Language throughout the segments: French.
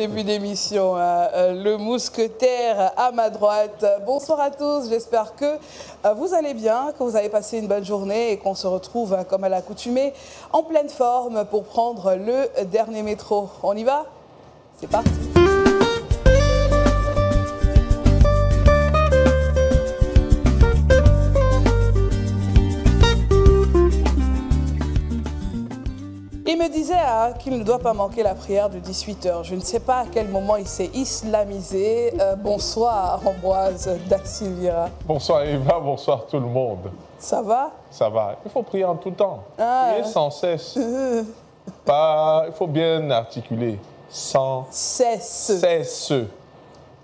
début d'émission, le mousquetaire à ma droite. Bonsoir à tous, j'espère que vous allez bien, que vous avez passé une bonne journée et qu'on se retrouve, comme à l'accoutumée, en pleine forme pour prendre le dernier métro. On y va? C'est parti. Il me disait qu'il ne doit pas manquer la prière de 18h. Je ne sais pas à quel moment il s'est islamisé. Bonsoir Ambroise Da Silveira. Bonsoir Eva, bonsoir tout le monde. Ça va? Ça va. Il faut prier en tout temps. Prier sans cesse. Il faut bien articuler. Sans cesse.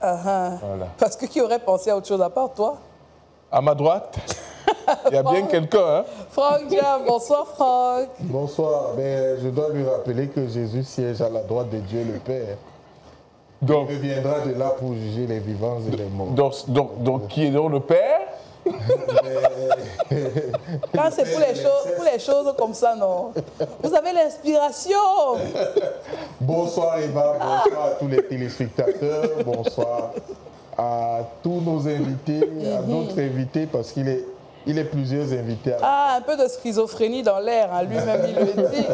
Voilà. Parce que qui aurait pensé à autre chose à part toi? À ma droite, il y a bien quelqu'un. Hein? Franck Diam, bonsoir Franck. Bonsoir. Mais je dois lui rappeler que Jésus siège à la droite de Dieu le Père. Il reviendra de là pour juger les vivants et les morts. Donc qui est donc le Père? Quand c'est pour les choses comme ça, non. Vous avez l'inspiration. Bonsoir Eva, bonsoir à tous les téléspectateurs, bonsoir à tous nos invités, à d'autres invités, parce qu'il est plusieurs invités. Un peu de schizophrénie dans l'air, hein. Lui-même il le dit.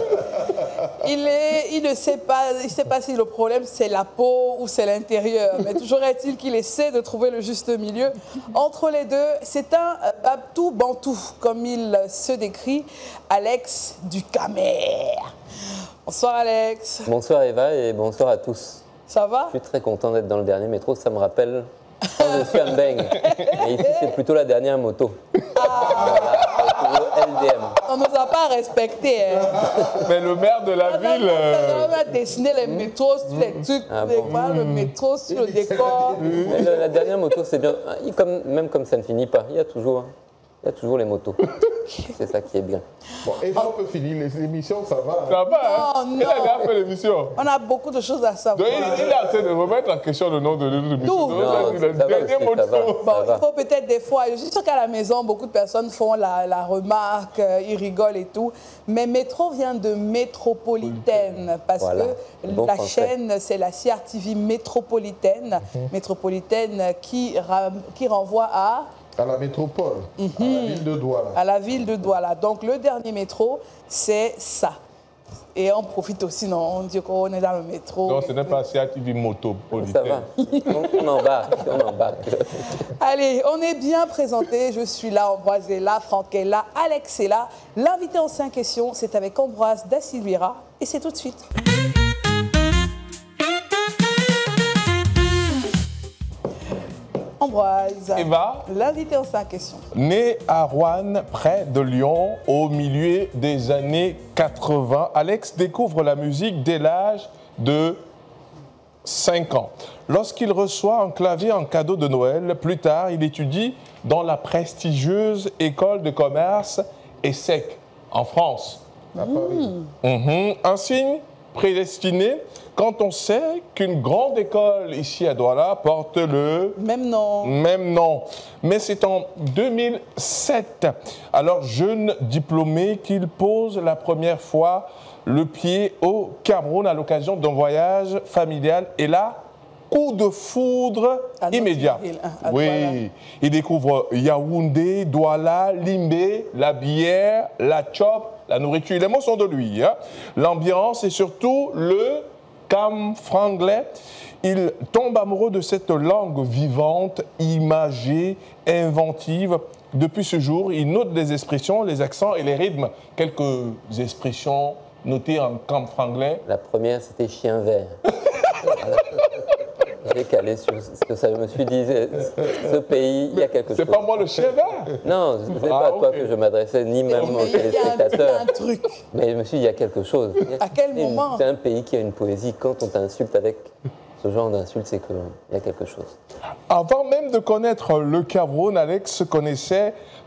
Il ne sait pas si le problème c'est la peau ou c'est l'intérieur, mais toujours est-il qu'il essaie de trouver le juste milieu entre les deux. C'est un Babtou Bantou, comme il se décrit, Alex du Camer. Bonsoir Alex. Bonsoir Eva et bonsoir à tous. Ça va? Je suis très content d'être dans le dernier métro, ça me rappelle quand je suis à Mbeng. Et ici c'est plutôt la dernière moto. LDM. On ne nous a pas respectés. Hein. Mais le maire de la ville... On a dessiné les métros sur les trucs, le métro sur le décor. Mais la dernière moto, c'est bien. Même comme ça ne finit pas, il y a toujours les motos. C'est ça qui est bien. Bon, et on peut finir l'émission, ça va. Ça va, hein? Non, Il a déjà fait l'émission. On a beaucoup de choses à savoir. Donc, il est en train de remettre en question le nom de l'émission. Il faut peut-être des fois, je suis sûre qu'à la maison, beaucoup de personnes font la remarque, ils rigolent et tout. Mais métro vient de métropolitaine, parce que la chaîne, c'est la CRTV métropolitaine. Métropolitaine qui renvoie à la métropole, à la ville de Douala. À la ville de Douala. Donc, le dernier métro, c'est ça. Et on profite aussi, non, on dit qu'on est dans le métro. Non, ce n'est pas CRTV Métropolitaine. Ça va, on embarque. Allez, on est bien présenté. Je suis là, Ambroise est là, Franck est là, Alex est là. L'invité en 5 questions, c'est avec Ambroise Da Silveira. Et c'est tout de suite. Ambroise, l'invité en 5 questions. Né à Roanne, près de Lyon, au milieu des années 80, Alex découvre la musique dès l'âge de 5 ans. Lorsqu'il reçoit un clavier en cadeau de Noël, plus tard, il étudie dans la prestigieuse école de commerce ESSEC, en France. À Paris. Un signe prédestiné quand on sait qu'une grande école ici à Douala porte le même nom. Mais c'est en 2007, alors jeune diplômé, qu'il pose la première fois le pied au Cameroun à l'occasion d'un voyage familial. Et là, coup de foudre immédiat. Oui, il découvre Yaoundé, Douala, Limbé, la bière, la chop, la nourriture. Les mots sont de lui. Hein. L'ambiance et surtout le franglais. Il tombe amoureux de cette langue vivante, imagée, inventive. Depuis ce jour, il note les expressions, les accents et les rythmes. Quelques expressions notées en camp franglais. La première, c'était chien vert. J'ai calé sur ce que ça. Je me suis dit, ce pays, il y a quelque chose. C'est pas moi le chien vert? Non, ce n'est pas à toi que je m'adressais, ni même aux téléspectateurs. Il y a un truc. Mais je me suis dit, il y a quelque chose. À quel moment? C'est un pays qui a une poésie. Quand on t'insulte avec ce genre d'insulte, c'est qu'il y a quelque chose. Avant même de connaître le Cameroun, Alex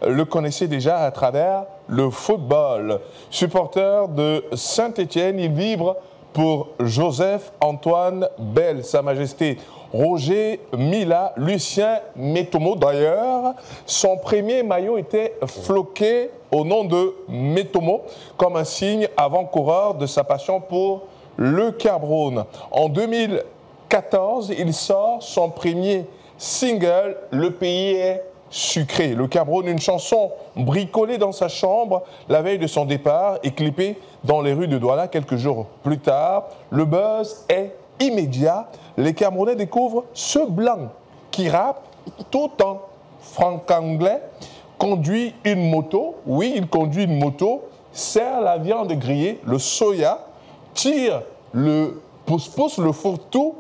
le connaissait déjà à travers le football. Supporter de Saint-Étienne, il vibre pour Joseph-Antoine Bell, Sa Majesté Roger Mila, Lucien Métomo. D'ailleurs, son premier maillot était floqué au nom de Métomo, comme un signe avant-coureur de sa passion pour le Cameroun. En 2000, 2014, il sort son premier single, Le pays est sucré. Le Cameroun, une chanson bricolée dans sa chambre la veille de son départ et clippée dans les rues de Douala quelques jours plus tard. Le buzz est immédiat. Les Camerounais découvrent ce blanc qui rappe tout en franc-anglais, conduit une moto. Oui, il conduit une moto, sert la viande grillée, le soya, tire le pousse-pousse, le fourre-tout.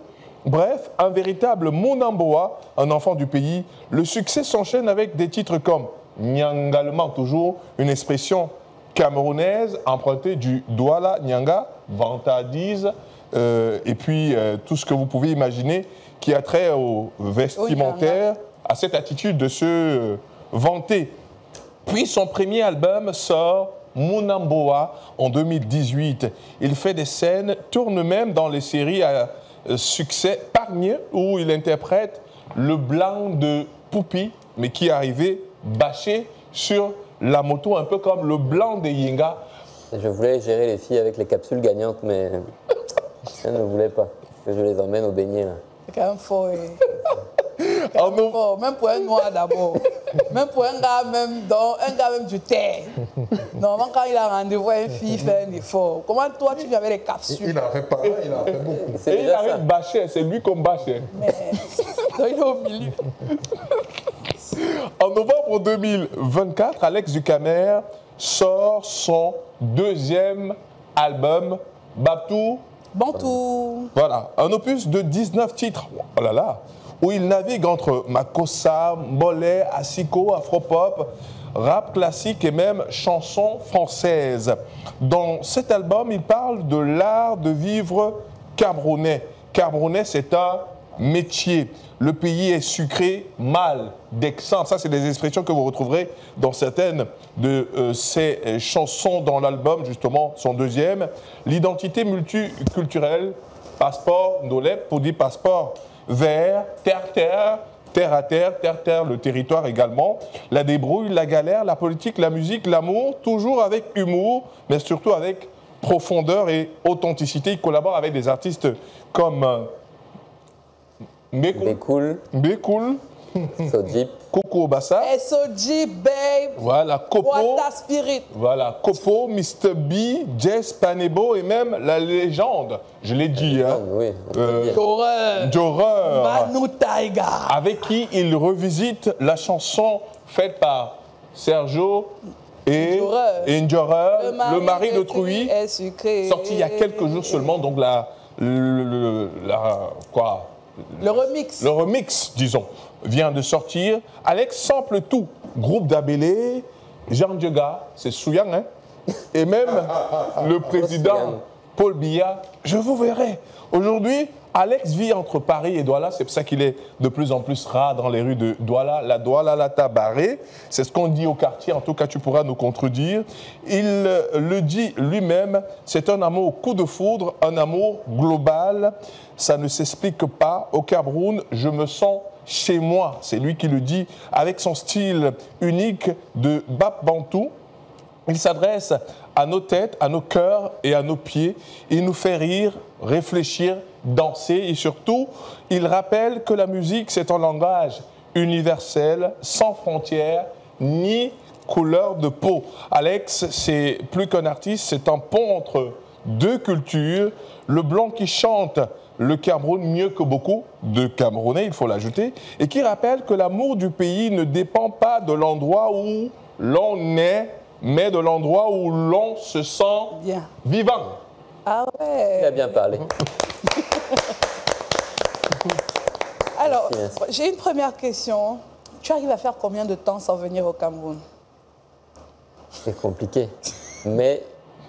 Bref, un véritable Monamboa, un enfant du pays. Le succès s'enchaîne avec des titres comme Nyangalema, toujours une expression camerounaise empruntée du Douala Nyanga, vantardise, et puis tout ce que vous pouvez imaginer qui a trait au vestimentaire, à cette attitude de se vanter. Puis son premier album sort, Monamboa, en 2018. Il fait des scènes, tourne même dans les séries à succès Pargne, où il interprète le blanc de Poupi, mais qui est arrivé bâché sur la moto, un peu comme le blanc des Yenga. Je voulais gérer les filles avec les capsules gagnantes, mais elles ne voulaient pas que je les emmène au beignet. C'est quand même fort. Fort. Même pour un noir d'abord. Même pour un gars même du terre. Normalement, quand il a rendez-vous à une fille, il fait un effort. Comment toi, tu viens avec les capsules? Il en fait pas, il en fait beaucoup. Et il arrive bâché, c'est lui qu'on bâche. Mais donc, il est au milieu. En novembre 2024, Alex Ducamer sort son deuxième album, Babtou. Bantou. Voilà, un opus de 19 titres, oh là là, où il navigue entre Makossa, Mbolé, Asiko, Afropop, rap classique et même chansons françaises. Dans cet album, il parle de l'art de vivre camerounais. Camerounais, c'est un métier. Le pays est sucré, mal, d'excellence. Ça, c'est des expressions que vous retrouverez dans certaines de ces chansons dans l'album, justement, son deuxième. L'identité multiculturelle, passeport Ndolep, pour dire passeport vert, terre-terre, terre-à-terre, terre-terre, le territoire également. La débrouille, la galère, la politique, la musique, l'amour, toujours avec humour, mais surtout avec profondeur et authenticité. Il collabore avec des artistes comme Bécoul, Sojip, Coco Obassa. SOG, babe. Voilà, Kopo. Wata Spirit. Voilà, Kopo, Mr. B, Jess Panebo et même la légende, je l'ai dit, hein, oui, Joreur, Manu Taiga. avec qui il revisite la chanson faite par Sergio et Njoreur, le mari d'autrui, sorti il y a quelques jours seulement, donc le remix, disons, vient de sortir. Alex sample tout. Groupe d'Abélé, Jean Diega, c'est Souyang, hein? Et même le président Paul Biya. Je vous verrai. Aujourd'hui, Alex vit entre Paris et Douala. C'est pour ça qu'il est de plus en plus rare dans les rues de Douala. La Douala la Tabaré. C'est ce qu'on dit au quartier. En tout cas, tu pourras nous contredire. Il le dit lui-même. C'est un amour coup de foudre, un amour global. Ça ne s'explique pas. Au Cameroun, je me sens chez moi. C'est lui qui le dit. Avec son style unique de Bap Bantou. Il s'adresse à nos têtes, à nos cœurs et à nos pieds. Il nous fait rire, réfléchir, danser et surtout, il rappelle que la musique, c'est un langage universel, sans frontières, ni couleur de peau. Alex, c'est plus qu'un artiste, c'est un pont entre deux cultures. Le blanc qui chante le Cameroun mieux que beaucoup de Camerounais, il faut l'ajouter, et qui rappelle que l'amour du pays ne dépend pas de l'endroit où l'on est, mais de l'endroit où l'on se sent vivant. Ah ouais. Il a bien parlé. Alors, j'ai une première question. Tu arrives à faire combien de temps sans venir au Cameroun? C'est compliqué. Mais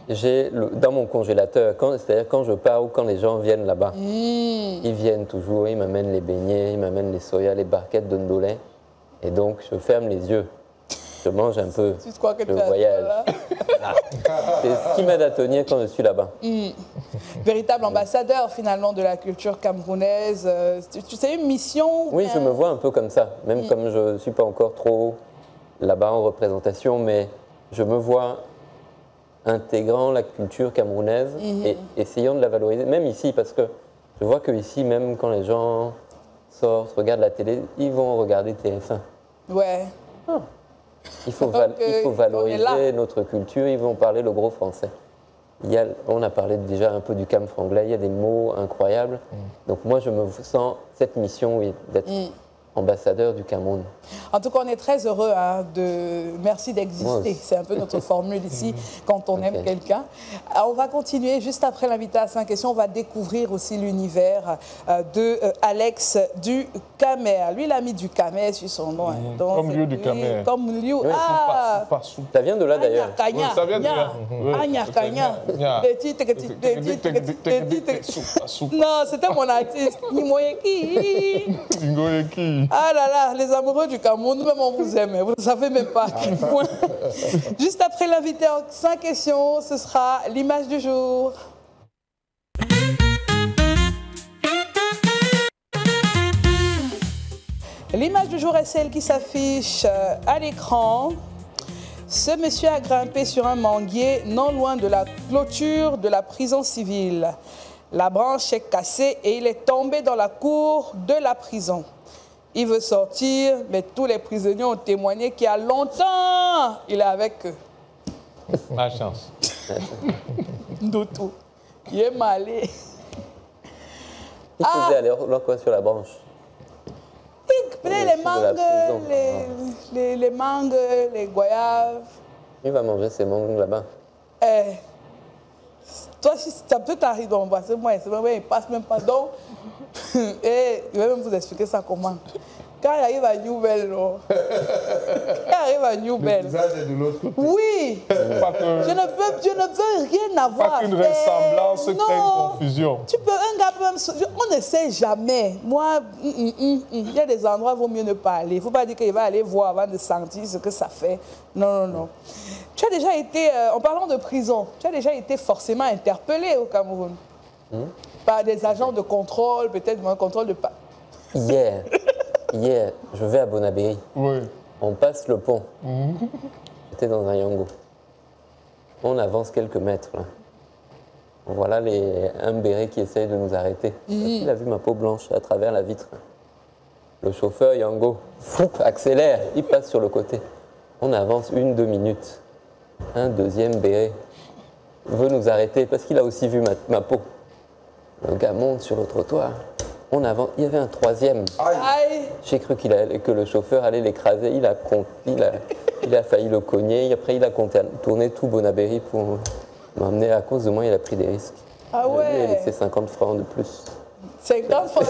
j'ai dans mon congélateur, c'est-à-dire quand je pars ou quand les gens viennent là-bas, ils viennent toujours, ils m'amènent les beignets, ils m'amènent les soya, les barquettes de ndolé. Et donc, je ferme les yeux. Je mange un peu, je voyage. C'est ce qui m'aide à tenir quand je suis là-bas. Véritable ambassadeur finalement de la culture camerounaise. C'est une mission? Oui, je me vois un peu comme ça, même comme je ne suis pas encore trop là-bas en représentation, mais je me vois intégrant la culture camerounaise et essayant de la valoriser, même ici, parce que Je vois qu'ici, même quand les gens sortent, regardent la télé, ils vont regarder TF1. Ouais. Il faut, Donc, il faut on est valoriser là. notre culture, ils vont parler le gros français. On a parlé déjà un peu du camp franglais, il y a des mots incroyables. Donc moi, je me sens cette mission, oui, d'être ambassadeur du Cameroun. En tout cas, on est très heureux. Merci Moi d'exister. aussi. C'est un peu notre formule ici quand on aime Ok. quelqu'un. On va continuer juste après l'invité à 5 questions. On va découvrir aussi l'univers de Alex du Camer. Lui, il a mis du Camer sur son nom. Donc, Comme c'est Liu du lui, Camer. Comme Liu. Oui, Ah, Pas sous. Ça vient de là d'ailleurs. Kanya, Oui, ça vient de Nya. là. Oui. Ah, Nya, Kanya. Nya. Non, c'était mon artiste. Nimoyeki. Ngoyeki. Ah là là, les amoureux du Cameroun, nous-mêmes on vous aime, vous ne savez même pas à quel point. Juste après l'invité en 5 questions, ce sera l'image du jour. L'image du jour est celle qui s'affiche à l'écran. Ce monsieur a grimpé sur un manguier non loin de la clôture de la prison civile. La branche est cassée et il est tombé dans la cour de la prison. Il veut sortir, mais tous les prisonniers ont témoigné qu'il y a longtemps, il est avec eux. Ma chance. Doutou. Il est malé. Ils faisaient alors quoi sur la branche? Les de la mangues, prison. les mangues, les goyaves. Il va manger ses mangues là-bas. Eh, toi, si ça peut t'arriver, bon, c'est moi, il passe même pas. Donc, et je vais même vous expliquer ça comment. Quand il arrive à New Bell, quand il arrive à New Le Bell, visage est de l'autre côté. oui, Pas que- je ne veux rien avoir Pas à qu'une faire. ressemblance crée une Non. confusion. Tu peux, un gars peut même, on ne sait jamais. Moi, il y a des endroits où il vaut mieux ne pas aller. Il ne faut pas dire qu'il va aller voir avant de sentir ce que ça fait. Non, non, non. Tu as déjà été, en parlant de prison, tu as déjà été forcément interpellé au Cameroun par des agents de contrôle, peut-être un contrôle de pas. Hier, je vais à Bonabéry. Oui. On passe le pont. J'étais dans un Yango. On avance quelques mètres. Là. Voilà un béret qui essaye de nous arrêter. Il a vu ma peau blanche à travers la vitre. Le chauffeur Yango accélère, il passe sur le côté. On avance 1-2 minutes. Un deuxième béret veut nous arrêter parce qu'il a aussi vu ma peau. Le gars monte sur le trottoir. On avance. Il y avait un troisième. Aïe. J'ai cru que le chauffeur allait l'écraser. Il a failli le cogner. Après, il a tourné tout Bonabéry pour m'emmener. À cause de moi, il a pris des risques. Ah Je lui ai ouais. laissé 50 francs de plus. 50 fois.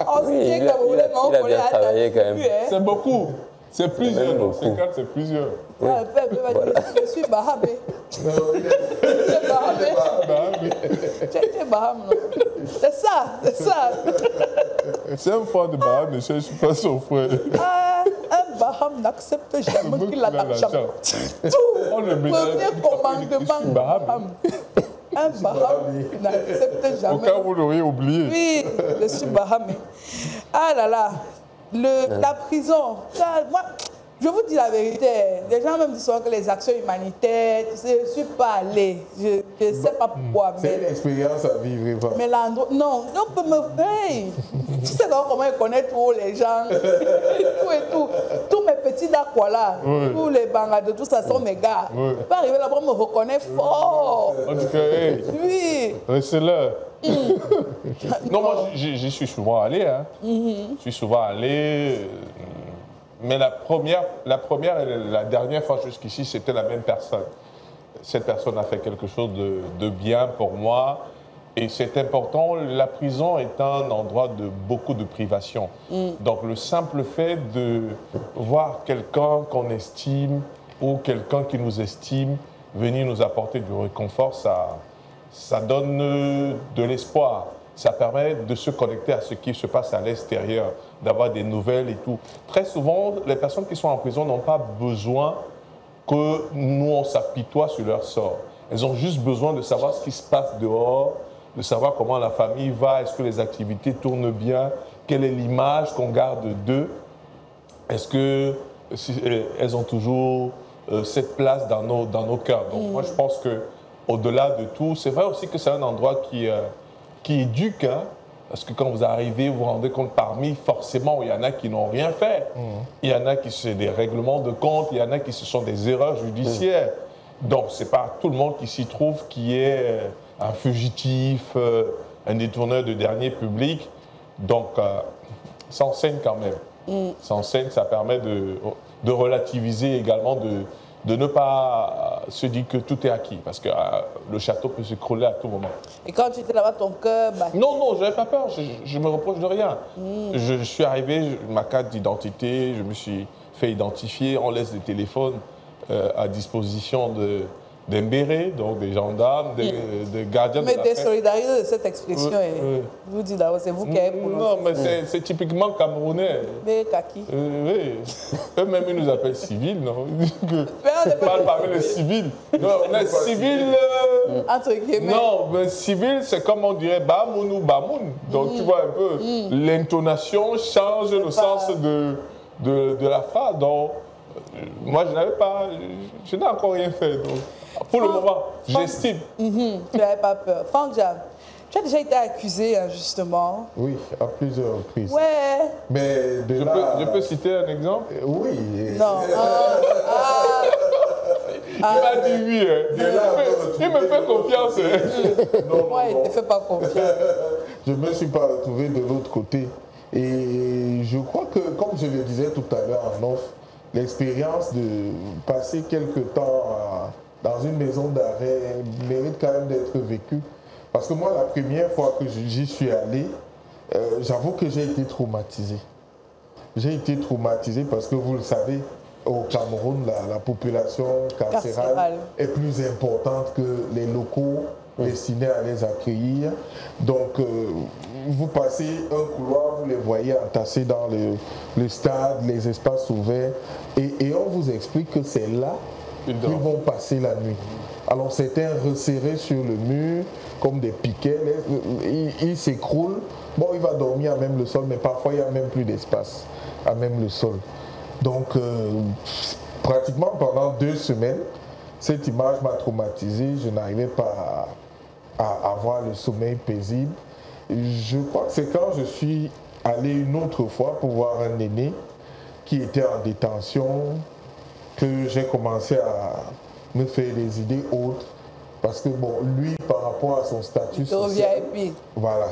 On Oui, se dit il a Camerounais, mais on bien connaît la travaillé quand même. tribu, hein. C'est beaucoup. C'est plusieurs. Même beaucoup. 50, c'est plusieurs. Ah, le peuple va dire, je suis Bahamé. Non, il est- Je suis Bahamé. Bah, oui. Tu étais Baham, non? C'est ça, c'est ça. C'est un frère de Baham, mais je ne suis pas son frère. Ah, un Baham n'accepte jamais qu'il a l'argent. Tout. On le mélange. Premier commandement Baham. Baham. Un Baham n'accepte Au jamais. cas où vous l'auriez oublié. Oui, je suis Bahamé. Ah là là, la prison. Ça, moi, je vous dis la vérité. Les gens même disent souvent que les actions humanitaires, je ne suis pas allée. Je ne sais pas pourquoi. C'est une expérience à vivre, Eva. Mais l'endroit, non, on peut me. Hey, tu sais comment ils connaissent tous les gens, tout et tout. Tous mes petits d'accord là, tous les bangas de tout ça sont mes gars. Oui. Je peux arriver là-bas, on me reconnaît fort. En tout cas, hey, Oui. c'est là. Non, moi, j'y suis souvent allé. Hein. Je suis souvent allé. Mais la première et la dernière fois jusqu'ici, c'était la même personne. Cette personne a fait quelque chose de bien pour moi. Et c'est important, la prison est un endroit de beaucoup de privation. Donc le simple fait de voir quelqu'un qu'on estime ou quelqu'un qui nous estime venir nous apporter du réconfort, ça donne de l'espoir. Ça permet de se connecter à ce qui se passe à l'extérieur, d'avoir des nouvelles et tout. Très souvent, les personnes qui sont en prison n'ont pas besoin que nous, on s'apitoie sur leur sort. Elles ont juste besoin de savoir ce qui se passe dehors, de savoir comment la famille va, est-ce que les activités tournent bien, quelle est l'image qu'on garde d'eux, est-ce qu'elles ont toujours cette place dans nos cœurs. Donc moi, je pense que au-delà de tout, c'est vrai aussi que c'est un endroit qui éduque, hein, parce que quand vous arrivez, vous vous rendez compte parmi, forcément, il y en a qui n'ont rien fait. Il y en a qui c'est des règlements de compte, il y en a qui ce sont des erreurs judiciaires. Donc, ce n'est pas tout le monde qui s'y trouve qui est un fugitif, un détourneur de deniers publics. Donc, ça enseigne quand même. Ça enseigne, ça permet de relativiser également, de ne pas se dire que tout est acquis, parce que le château peut s'écrouler à tout moment. Et quand tu étais là-bas, ton cœur battait? Non, je n'avais pas peur, je me reproche de rien. Je suis arrivé, ma carte d'identité, je me suis fait identifier, on laisse des téléphones à disposition des mbérés, donc des gendarmes, des gardiens de la paix. Mais désolidarisé de cette expression. Je vous dis d'abord, c'est vous qui avez prononcé. Non, mais c'est typiquement camerounais. Mais kaki. Oui. Eux-mêmes, ils nous appellent civils, non? On parle parmi les civils. Non, on est civils. Entre guillemets. Non, mais civil, c'est comme on dirait Bamoun ou Bamoun. Donc, tu vois un peu, l'intonation change le sens de la phrase. Donc, moi, je n'avais pas. Je n'ai encore rien fait. Donc. Pour le moment, j'estime. Tu n'avais pas peur. Franck Jam, tu as déjà été accusé injustement. Oui, à plusieurs reprises. Ouais. Mais Je peux citer un exemple? Oui. Non. Il m'a dit oui. Il me fait confiance. Moi, il ne te fait pas confiance. Je ne me suis pas retrouvé de l'autre côté. Et je crois que, comme je le disais tout à l'heure en off, l'expérience de passer quelques temps dans une maison d'arrêt mérite quand même d'être vécue. Parce que moi, la première fois que j'y suis allé, j'avoue que j'ai été traumatisé. J'ai été traumatisé parce que vous le savez, au Cameroun, la population carcérale est plus importante que les locaux destinés à les accueillir. Donc, vous passez un couloir, vous les voyez entassés dans le stade, les espaces ouverts, et on vous explique que c'est là qu'ils vont passer la nuit. Alors, certains resserrés sur le mur, comme des piquets, ils s'écroulent. Bon, il va dormir à même le sol, mais parfois, il n'y a même plus d'espace à même le sol. Donc, pratiquement pendant 2 semaines, cette image m'a traumatisé. Je n'arrivais pas à avoir le sommeil paisible. Je crois que c'est quand je suis allé une autre fois pour voir un aîné qui était en détention que j'ai commencé à me faire des idées autres. Parce que, bon, lui, par rapport à son statut social, voilà.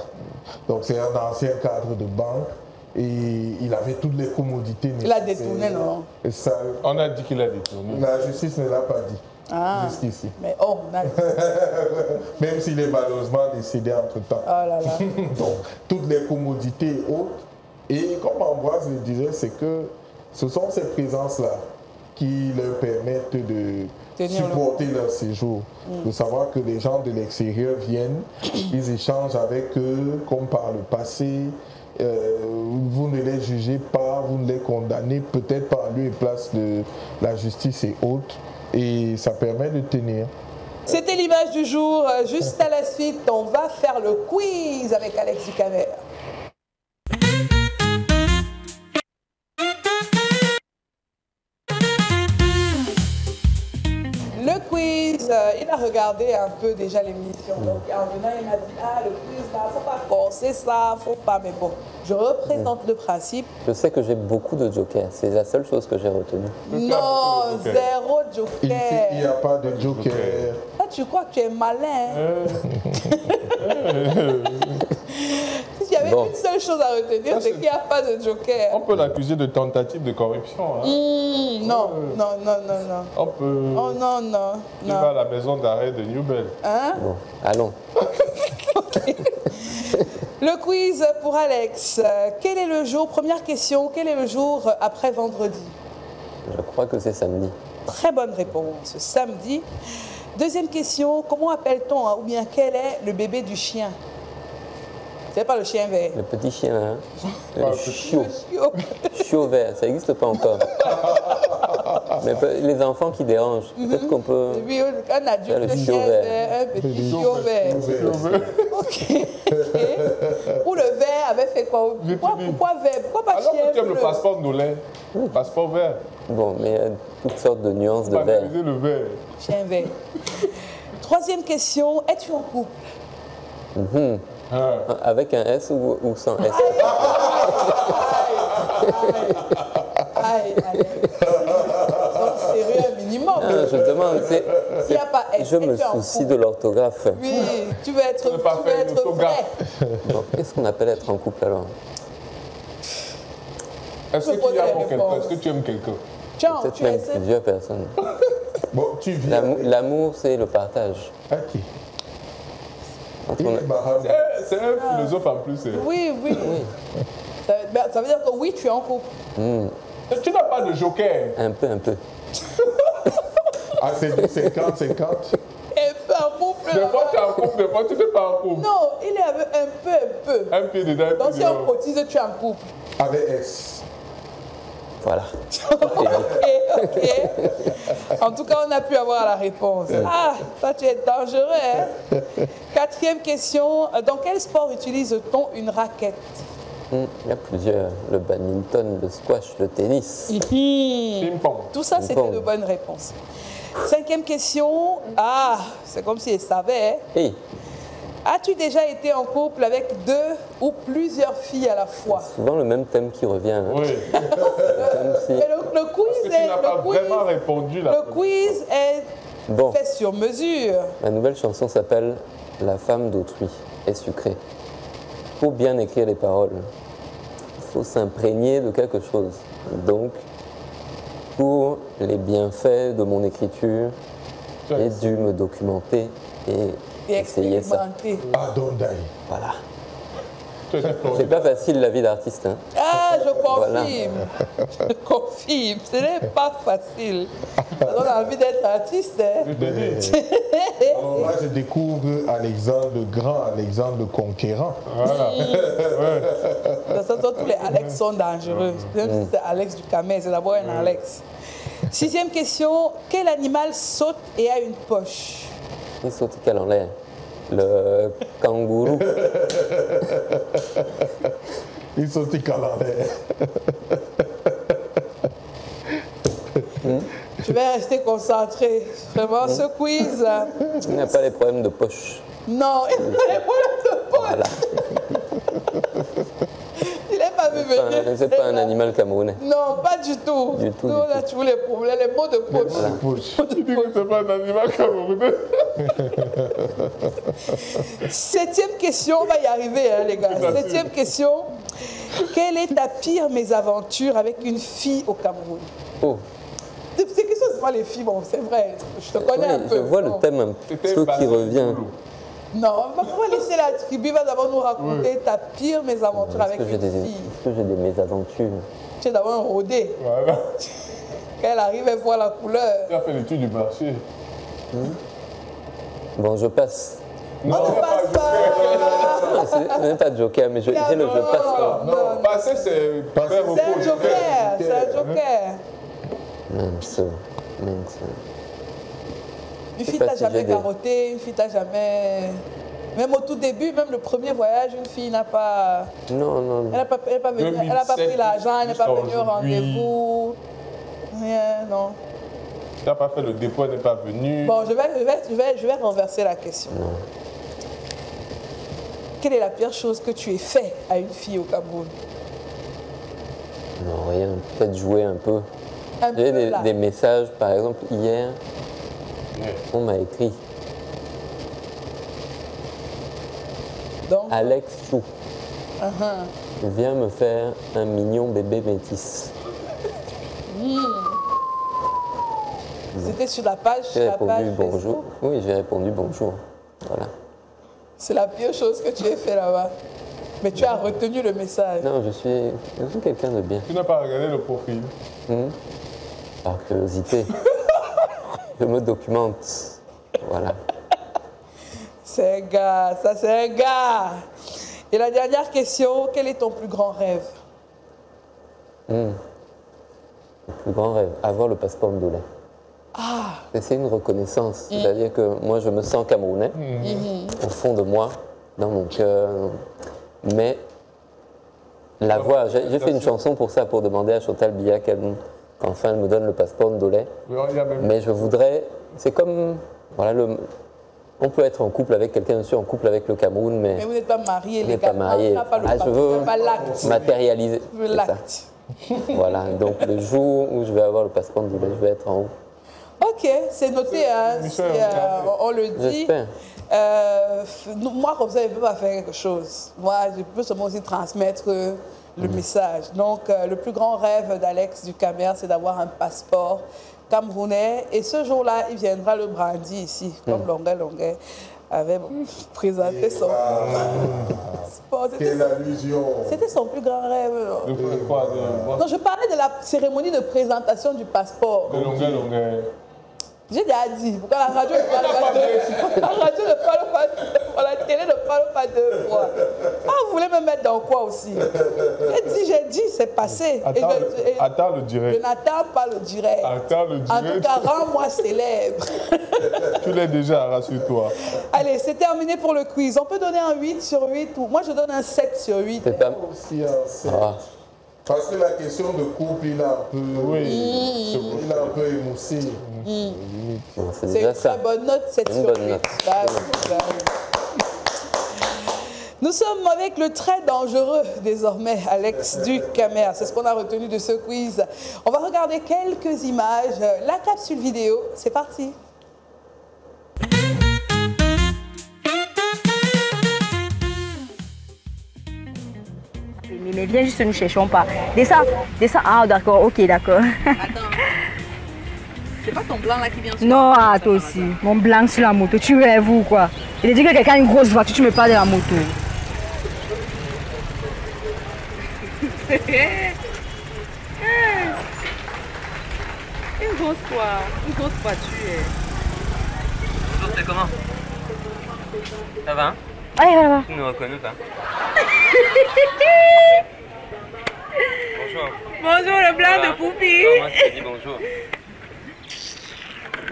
Donc, c'est un ancien cadre de banque. Et il avait toutes les commodités nécessaires. Il a détourné, non? Et ça, on a dit qu'il a détourné. La justice ne l'a pas dit. Jusqu'ici. Mais on a dit. Même s'il est malheureusement décédé entre-temps. Oh là là. Donc, toutes les commodités autres. Et comme Ambroise le disait, c'est que ce sont ces présences-là qui leur permettent de supporter leur séjour. De savoir que les gens de l'extérieur viennent, ils échangent avec eux comme par le passé. Vous ne les jugez pas, vous ne les condamnez peut-être par lieu et place de la justice et autres, et ça permet de tenir. C'était l'image du jour. Juste à la suite, on va faire le quiz avec Alex Ducamer. Le quiz, il a regardé un peu déjà l'émission. Donc en venant, il m'a dit, le quiz, là, faut pas forcer ça, faut pas. Mais bon, je représente le principe. Je sais que j'ai beaucoup de jokers. C'est la seule chose que j'ai retenue. Non, 0 joker. Ici, il n'y a pas de joker. Là, tu crois que tu es malin. S'il y avait une seule chose à retenir, c'est qu'il n'y a pas de joker. On peut l'accuser de tentative de corruption. Hein. Non. On peut... Oh non. Tu vas à la maison d'arrêt de Newbell. Hein? Bon, allons. Le quiz pour Alex. Quel est le jour, première question, quel est le jour après vendredi? Je crois que c'est samedi. Très bonne réponse, samedi. Deuxième question, comment appelle-t-on, ou bien quel est le bébé du chien? C'est pas le chien vert. Le petit chien, hein? Le chiot. Chiot vert, ça n'existe pas encore. Mais les enfants qui dérangent, peut-être qu'on peut... Et puis un adulte, le chiot vert. Un petit chiot vert. Ok. Ou le vert avait fait quoi? Pourquoi vert? Pourquoi pas alors chien que tu aimes bleu? le passeport Nolin, le passeport vert. Bon, mais il y a toutes sortes de nuances de vert. Le vert. Chien vert. Troisième question, es-tu en couple? Avec un S ou sans S? Aïe, donc sérieux un minimum. Non, je demande, S'il n'y a pas S, je me es-tu en soucie couple? de l'orthographe. Oui, tu veux être, ne pas faire une orthographe. vrai. Bon, qu'est-ce qu'on appelle être en couple alors? Est-ce que tu y as pour quelqu'un? Est-ce que tu aimes quelqu'un? Tiens, Peut-être tu même essaies. plusieurs personnes. Bon, tu viens. L'amour, c'est le partage. Ok. Entre Il on- est Baham. C'est un philosophe en plus. Oui. Ça veut dire que oui, tu es en couple. Tu n'as pas de joker. Un peu. Ah, c'est du 50-50. Et pas en couple. Des fois tu es en couple, des fois tu n'es pas en couple. Non, il est avec un peu. Un pied dedans, un Donc pied si on dehors. cotise, tu es en couple. Avec S. Voilà. Ok. En tout cas, on a pu avoir la réponse. Ah, toi, tu es dangereux, hein? Quatrième question. Dans quel sport utilise-t-on une raquette? Il y a plusieurs. Le badminton, le squash, le tennis. Ping-pong. Tout ça, c'était Ping-pong. de bonnes réponses. Cinquième question. Ah, c'est comme s'il savait. Hein? Hey, As-tu déjà été en couple avec 2 ou plusieurs filles à la fois? souvent le même thème qui revient. Hein. Oui. Comme si- Mais le quiz Parce que tu n'as pas vraiment est, répondu là. le quiz est Bon, fait sur mesure. la nouvelle chanson s'appelle La femme d'autrui est sucrée. Pour bien écrire les paroles, il faut s'imprégner de quelque chose. Donc, pour les bienfaits de mon écriture, j'ai dû me documenter et Et essayer ça. expérimenté. Adonai. Voilà. Tu étais plongé. C'est pas facile la vie d'artiste. Hein. Ah, je Voilà. confirme. Je confirme. Ce n'est pas facile. On a envie d'être artiste. Hein? Je te dis. Alors là, je découvre Alexandre le Grand, Alexandre le Conquérant. Voilà. De toute façon, tous les Alex sont dangereux. Même si c'est Alex du Camet, c'est d'abord un Alex. Sixième question. Quel animal saute et a une poche? Il saute quel en l'air? Le kangourou. Il sautait qu'à l'air. Je vais rester concentré. Vraiment, ce quiz. Il n'a pas les problèmes de poche. Non, il n'a pas les problèmes de poche. Voilà. Il n'est pas vu venir. C'est pas un animal camerounais. Non, pas du tout. Du tout, Nous, du on a toujours les problèmes, les mots de poche. Tu dis que c'est pas un animal camerounais. Septième question, on va y arriver, hein, les gars. Septième question. Quelle est ta pire mésaventure avec une fille au Cameroun? Oh, Ces questions, c'est pas les filles, bon, c'est vrai. Je te connais un oui, peu. je vois le Bon. thème un C'était peu qui facile. revient. Non, on va laisser la tribu, va d'abord nous raconter ta pire mésaventure avec Est-ce que j'ai une des, fille. est-ce que j'ai des mésaventures? Tu es d'abord un rodé. Voilà. Quand elle arrive, elle voit la couleur. Tu as fait l'étude du marché. Bon, je passe. Non, On ne passe pas. Non, c'est même pas de joker, mais j'ai le je passe. quoi. Non, passer, c'est faire C'est un repos. joker, c'est un joker. Mince. Une fille pas t'a si jamais j'ai des- carotté, une fille t'a jamais... Même au tout début, même le premier voyage, une fille n'a pas... Non. Elle n'a pas, pris l'argent, elle n'est pas venue au jusqu'à aujourd'hui. rendez-vous. Rien, non. Tu n'as pas fait le dépôt, elle n'est pas venue. Bon, je vais renverser la question. Quelle est la pire chose que tu aies fait à une fille au Cameroun? Non, rien. Peut-être jouer un peu. Un J'ai peu là. des messages, par exemple, hier, on m'a écrit Donc, Alex Chou, viens me faire un mignon bébé métis. c'était sur la page, J'ai répondu Facebook. bonjour. Oui, j'ai répondu bonjour. Voilà. C'est la pire chose que tu aies fait là-bas. Mais tu as retenu le message. Non, je suis quelqu'un de bien. Tu n'as pas regardé le profil. Par curiosité, je me documente. Voilà. C'est un gars, ça c'est un gars. Et la dernière question, quel est ton plus grand rêve? Le plus grand rêve, avoir le passeport ndolais. Ah, C'est une reconnaissance. C'est-à-dire que moi, je me sens camerounais, au fond de moi, dans mon cœur. Mais la voix, j'ai fait une chanson pour ça, pour demander à Chantal Biya qu'enfin elle me donne le passeport ndolais. Il y a même... Mais je voudrais, c'est comme, voilà, On peut être en couple avec quelqu'un, je suis en couple avec le Cameroun, mais vous n'êtes pas marié, les gars. Pas marié. Je veux matérialiser. Je veux l'acte. Voilà, donc le jour où je vais avoir le passeport, je vais être en haut. Ok, c'est noté, hein, on le dit. Moi, comme ça, je ne peux pas faire quelque chose. Moi, je peux seulement aussi transmettre le message. Donc, le plus grand rêve d'Alex Ducamer, c'est d'avoir un passeport camerounais. Et ce jour-là, il viendra le brandy ici, comme Longuet avait présenté son passeport. Quelle allusion! C'était son plus grand rêve. Non, je parlais de la cérémonie de présentation du passeport. J'ai déjà dit, pourquoi la radio ne parle pas deux fois? La radio ne parle pas deux fois, la télé ne parle pas deux fois. Ah, vous voulez me mettre dans quoi aussi? J'ai dit, c'est passé. Attends le direct. Je n'attends pas le direct. Attends le direct. En tout cas, rends-moi célèbre. Tu l'as déjà, rassure-toi. Allez, c'est terminé pour le quiz. On peut donner un 8 sur 8 ou... Moi, je donne un 7 sur 8. C'est pas... Aussi un 7. Parce que la question de couple, il a un peu, il a un peu émoussé. C'est une très bonne note, 7 sur 8. Nous sommes avec le très dangereux, désormais, Alex Ducamer. C'est ce qu'on a retenu de ce quiz. On va regarder quelques images. La capsule vidéo, c'est parti. Mais viens juste, nous cherchons pas. Descends. Ah, d'accord, ok, d'accord. Attends. C'est pas ton blanc là qui vient sur non, ah, toi aussi. Mon blanc sur la moto, tu rêves ou quoi? Il a dit que quelqu'un a une grosse voiture, tu me parles de la moto. Une grosse voiture. Bonjour, c'est comment? Ça va? Allez, voilà. Tu nous reconnais pas? Bonjour. Bonjour, le blanc de Poupi. Moi, je te dis bonjour.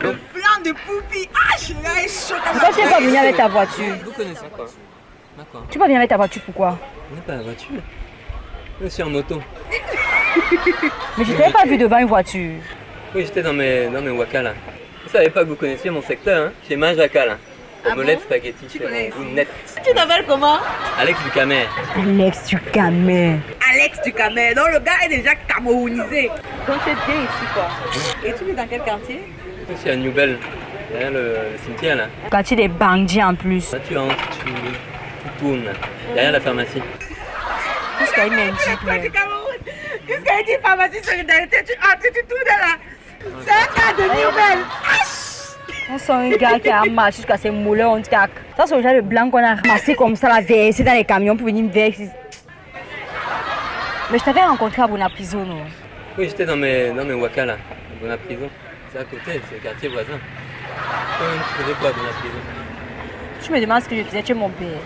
Le blanc de Poupi. Ah, je suis chaud. Pourquoi tu n'es pas venu avec ta voiture? Vous connaissez quoi? D'accord. Tu n'es pas venu avec ta voiture, pourquoi? On n'est pas la voiture. Je suis en moto. Mais je ne t'avais pas vu devant une voiture. Oui, j'étais dans mes waka là. Vous savez pas que vous connaissiez mon secteur, hein? Chez Majaka là. Omelette, spaghetti, c'est mon net. Tu t'appelles comment? Alex Ducamer. Alex Ducamer. Alex Ducamer. Donc le gars est déjà camerounisé. Donc tu es bien ici quoi. Et tu vis dans quel quartier? Je suis à Newbell, derrière le cimetière là. Quartier des bandits en plus. Là tu entres, tu tournes, derrière la pharmacie. Qu'est-ce qu'elle m'a dit? Qu'est-ce qu'elle dit pharmacie solidarité? Tu entres, tu tournes là. C'est un cas de Newbell. On sent un gars qui a marché jusqu'à ses mollets, on tac. Ça, c'est le genre de blanc qu'on a ramassé comme ça, la versé dans les camions pour venir me verser. Mais je t'avais rencontré à Bonaprison, non? Oui, j'étais dans mes waka là, à Bonaprison. C'est à côté, c'est le quartier voisin. Toi-même, tu faisais quoi à Bonaprison? Tu me demandes ce que je faisais chez mon père.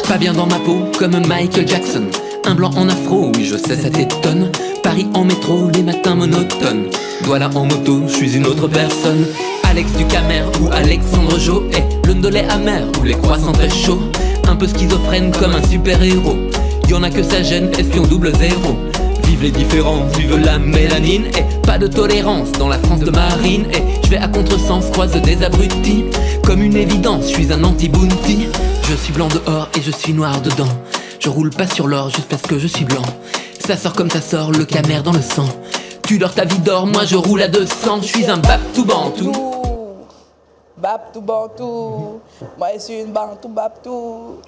Pas bien dans ma peau, comme Michael Jackson. Un blanc en afro, oui je sais ça t'étonne. Paris en métro, les matins monotones. Voilà en moto, je suis une autre personne. Alex Ducamer ou Alexandre Jo, le ndolé amer ou les croissants très chauds. Un peu schizophrène comme un super-héros. Y'en a que ça gêne, espion double zéro. Vive les différences, vive la mélanine. Pas de tolérance dans la France de Marine. Je vais à contresens, croise des abrutis. Comme une évidence, je suis un anti-bounty. Je suis blanc dehors et je suis noir dedans. Je roule pas sur l'or juste parce que je suis blanc. Ça sort comme ça sort, le camère dans le sang. Tu dors ta vie d'or, moi je roule à 200. Je suis un Babtou Bantou. Babtou Bantou. Moi je suis une Bantou Babtou.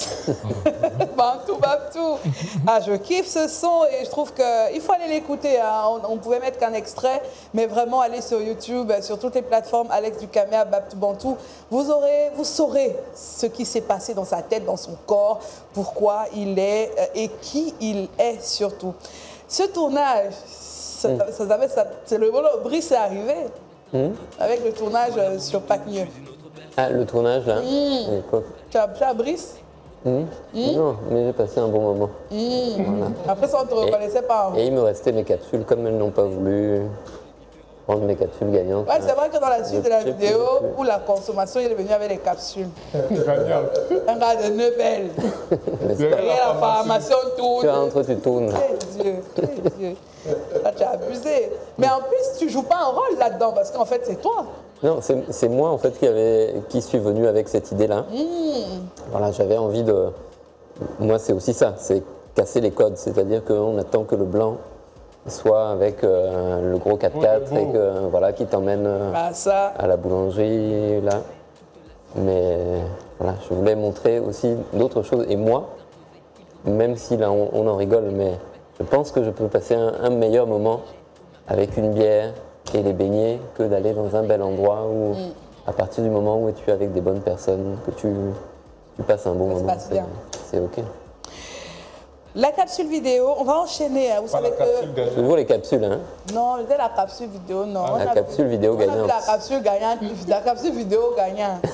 Bantou Babtou. Ah, je kiffe ce son et je trouve qu'il faut aller l'écouter. Hein. On pouvait mettre qu'un extrait, mais vraiment aller sur YouTube, sur toutes les plateformes, Alex Ducamer, Babtou Bantou. Vous saurez ce qui s'est passé dans sa tête, dans son corps, pourquoi il est et qui il est surtout. Ce tournage, c'est le moment où Brice est arrivé. Avec le tournage sur Pac Mieux. Ah, le tournage là, à l'époque. Tu as Brice? Non, mais j'ai passé un bon moment. Voilà. Après ça, on ne te reconnaissait pas. Et il me restait mes capsules, comme elles n'ont pas voulu. prendre mes capsules gagnantes. Ouais, c'est vrai que dans la suite de la vidéo, pour la consommation, il est venu avec les capsules. Un gars de Nebel. Derrière la pharmacie, on tourne. Tu rentres, tu tournes. Quel Dieu. Là, tu as abusé. Mais en plus, tu ne joues pas un rôle là-dedans, parce qu'en fait, c'est toi. Non, c'est moi en fait qui suis venu avec cette idée-là. Voilà, j'avais envie de... Moi, c'est aussi ça, c'est casser les codes. C'est-à-dire qu'on attend que le blanc soit avec le gros 4x4 et que, voilà, qui t'emmène à la boulangerie, là. Mais voilà, je voulais montrer aussi d'autres choses. Et moi, même si là, on en rigole, mais je pense que je peux passer un meilleur moment avec une bière et les beignets que d'aller dans un bel endroit où, à partir du moment où tu es avec des bonnes personnes, que tu passes un bon moment, c'est OK. La capsule vidéo, on va enchaîner. Vous savez que... Toujours les capsules, hein? Non, c'était la capsule vidéo, non. La capsule vidéo gagnante. La capsule gagnante, la capsule vidéo gagnante.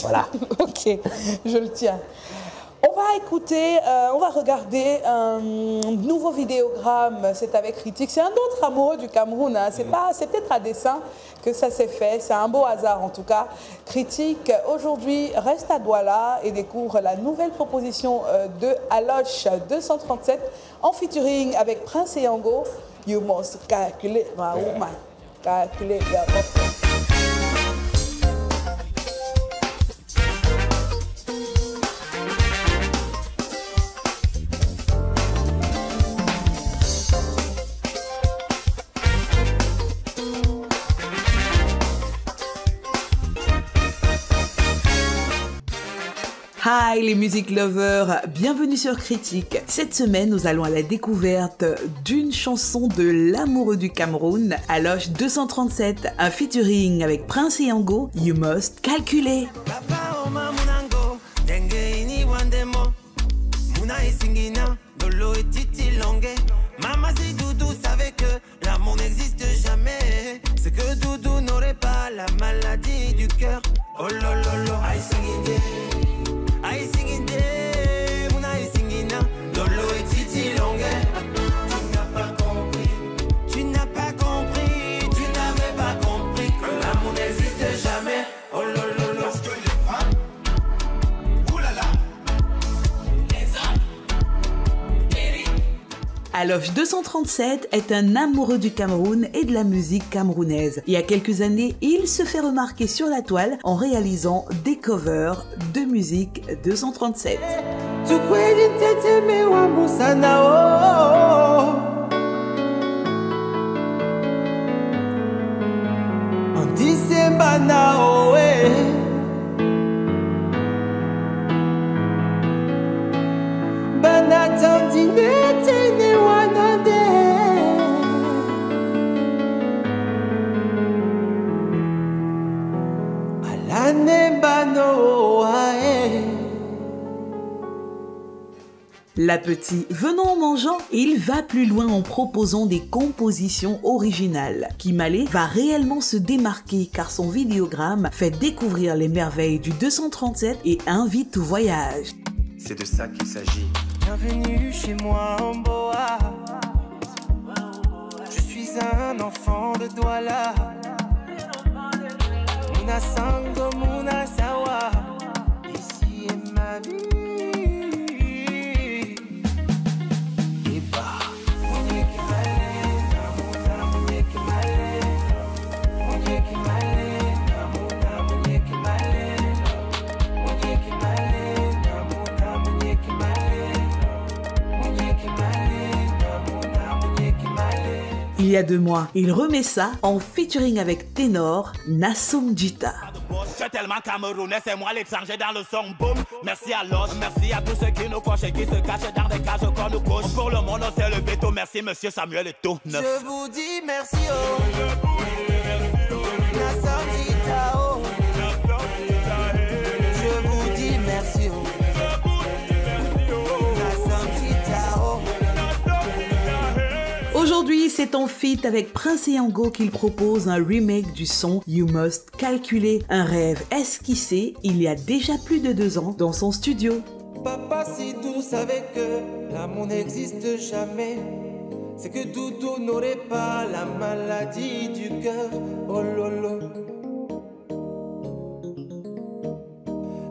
Voilà. OK, je le tiens. On va écouter, on va regarder un nouveau vidéogramme, c'est avec Critique. C'est un autre amoureux du Cameroun, hein. C'est peut-être à dessein que ça s'est fait, c'est un beau hasard en tout cas. Critique, aujourd'hui, reste à Douala et découvre la nouvelle proposition de Aloche 237 en featuring avec Prince et Yango. You must calculate, my woman, calculate your options. Hi les music lovers, bienvenue sur Critique. Cette semaine, nous allons à la découverte d'une chanson de l'amoureux du Cameroun, Aloche 237, un featuring avec Prince et Yango, You Must Calculer. Maman si Doudou savait que l'amour n'existe jamais, c'est que Doudou n'aurait pas la maladie du cœur. Oh lololo, I sing it, mon I sing it, Lolo et Titi Longuet. Tu n'as pas compris, tu n'avais pas compris que l'amour n'existe jamais. Oh lololo, parce que les femmes, oulala, les hommes, Aloche 237 est un amoureux du Cameroun et de la musique camerounaise. Il y a quelques années, il se fait remarquer sur la toile en réalisant des covers de musique 237. La petite, venant en mangeant, il va plus loin en proposant des compositions originales. Kimale va réellement se démarquer car son vidéogramme fait découvrir les merveilles du 237 et invite au voyage. C'est de ça qu'il s'agit. Bienvenue chez moi en Boa. Je suis un enfant de Douala. Muna Sango, Muna Sawa. Ici est ma vie. Il y a 2 mois, il remet ça en featuring avec Ténor, Nassoum Djita. Je suis tellement camerounais, c'est moi l'étranger dans le son boom. Merci à l'os, merci à tous ceux qui nous coachent et qui se cachent dans des cages qu'on nous couche. Pour le monde, c'est le veto, merci monsieur Samuel et tout. Je vous dis merci oh. Nassoum Djita oh. Je vous dis merci oh. Aujourd'hui, c'est en feat avec Prince et Yango qu'il propose un remake du son You Must Calculer, un rêve esquissé il y a déjà plus de 2 ans dans son studio. Papa si Doudou savait que l'amour n'existe jamais, c'est que Doudou n'aurait pas la maladie du cœur. Oh lolo.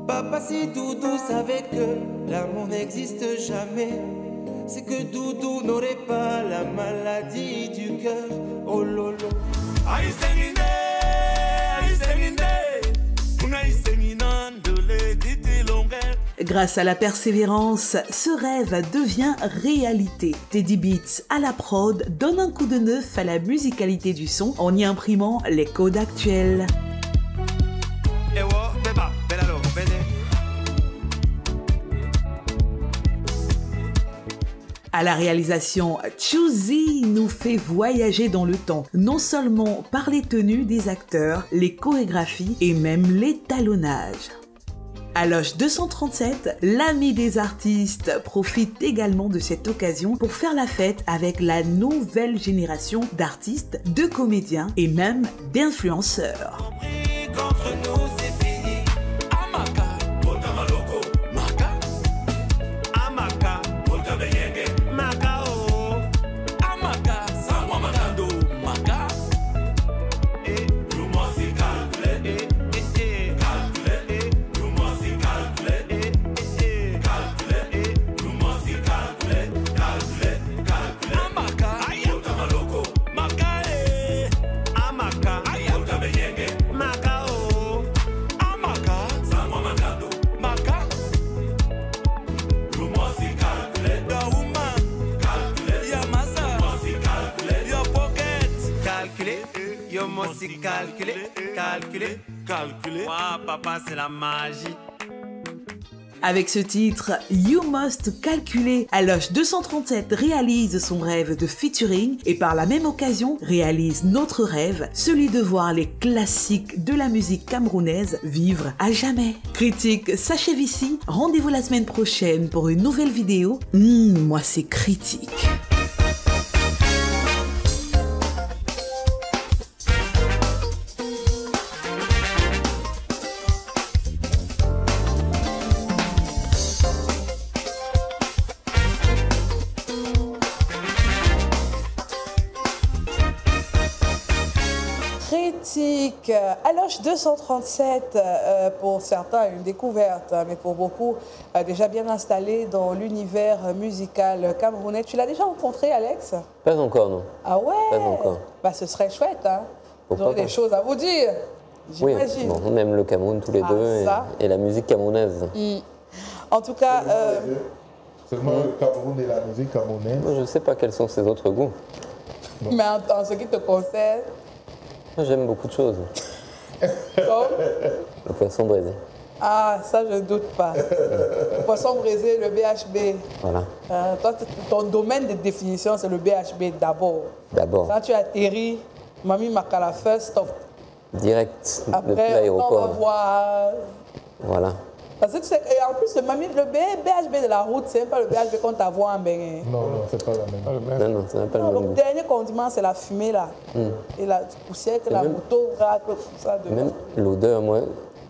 Papa, si Doudou savait que l'amour n'existe jamais, c'est que Doudou n'aurait pas la maladie du cœur. Oh lolo. Grâce à la persévérance, ce rêve devient réalité. Teddy Beats à la prod donne un coup de neuf à la musicalité du son en y imprimant les codes actuels. À la réalisation, Choosy nous fait voyager dans le temps, non seulement par les tenues des acteurs, les chorégraphies et même l'étalonnage. À Loge 237, l'ami des artistes profite également de cette occasion pour faire la fête avec la nouvelle génération d'artistes, de comédiens et même d'influenceurs. Calculer. Wow, papa, c'est la magie. Avec ce titre, You Must Calculer, Aloche 237 réalise son rêve de featuring et par la même occasion réalise notre rêve, celui de voir les classiques de la musique camerounaise vivre à jamais. Critique s'achève ici, rendez-vous la semaine prochaine pour une nouvelle vidéo. Moi c'est Critique. Critique, Aloche 237, pour certains une découverte, mais pour beaucoup déjà bien installé dans l'univers musical camerounais. Tu l'as déjà rencontré, Alex? Pas encore, non. Ah ouais? Pas encore. Bah, ce serait chouette, hein? Vous aurez pas? des choses à vous dire, Oui, j'imagine. bon, on aime le Cameroun tous les deux et la musique camerounaise. En tout cas... Seulement le Cameroun et la musique camerounaise. Moi, je ne sais pas quels sont ses autres goûts. Mais en ce qui te concerne... J'aime beaucoup de choses. Comme Le poisson braisé. Ah, ça, je ne doute pas. Le poisson braisé, le BHB. Voilà. Toi, ton domaine de définition, c'est le BHB d'abord. D'abord. Quand tu atterris, Mami Makala first stop. Direct depuis Après, on va l'aéroport. voir... Voilà. Parce que tu sais, et en plus, le BHB de la route, c'est même pas le BHB qu'on t'avoue en Bénin. Non, c'est pas la même. Non, c'est pas le Non, même le goût. dernier condiment, c'est la fumée, là. Et la poussière que la moto racle, tout ça. Même l'odeur, moi,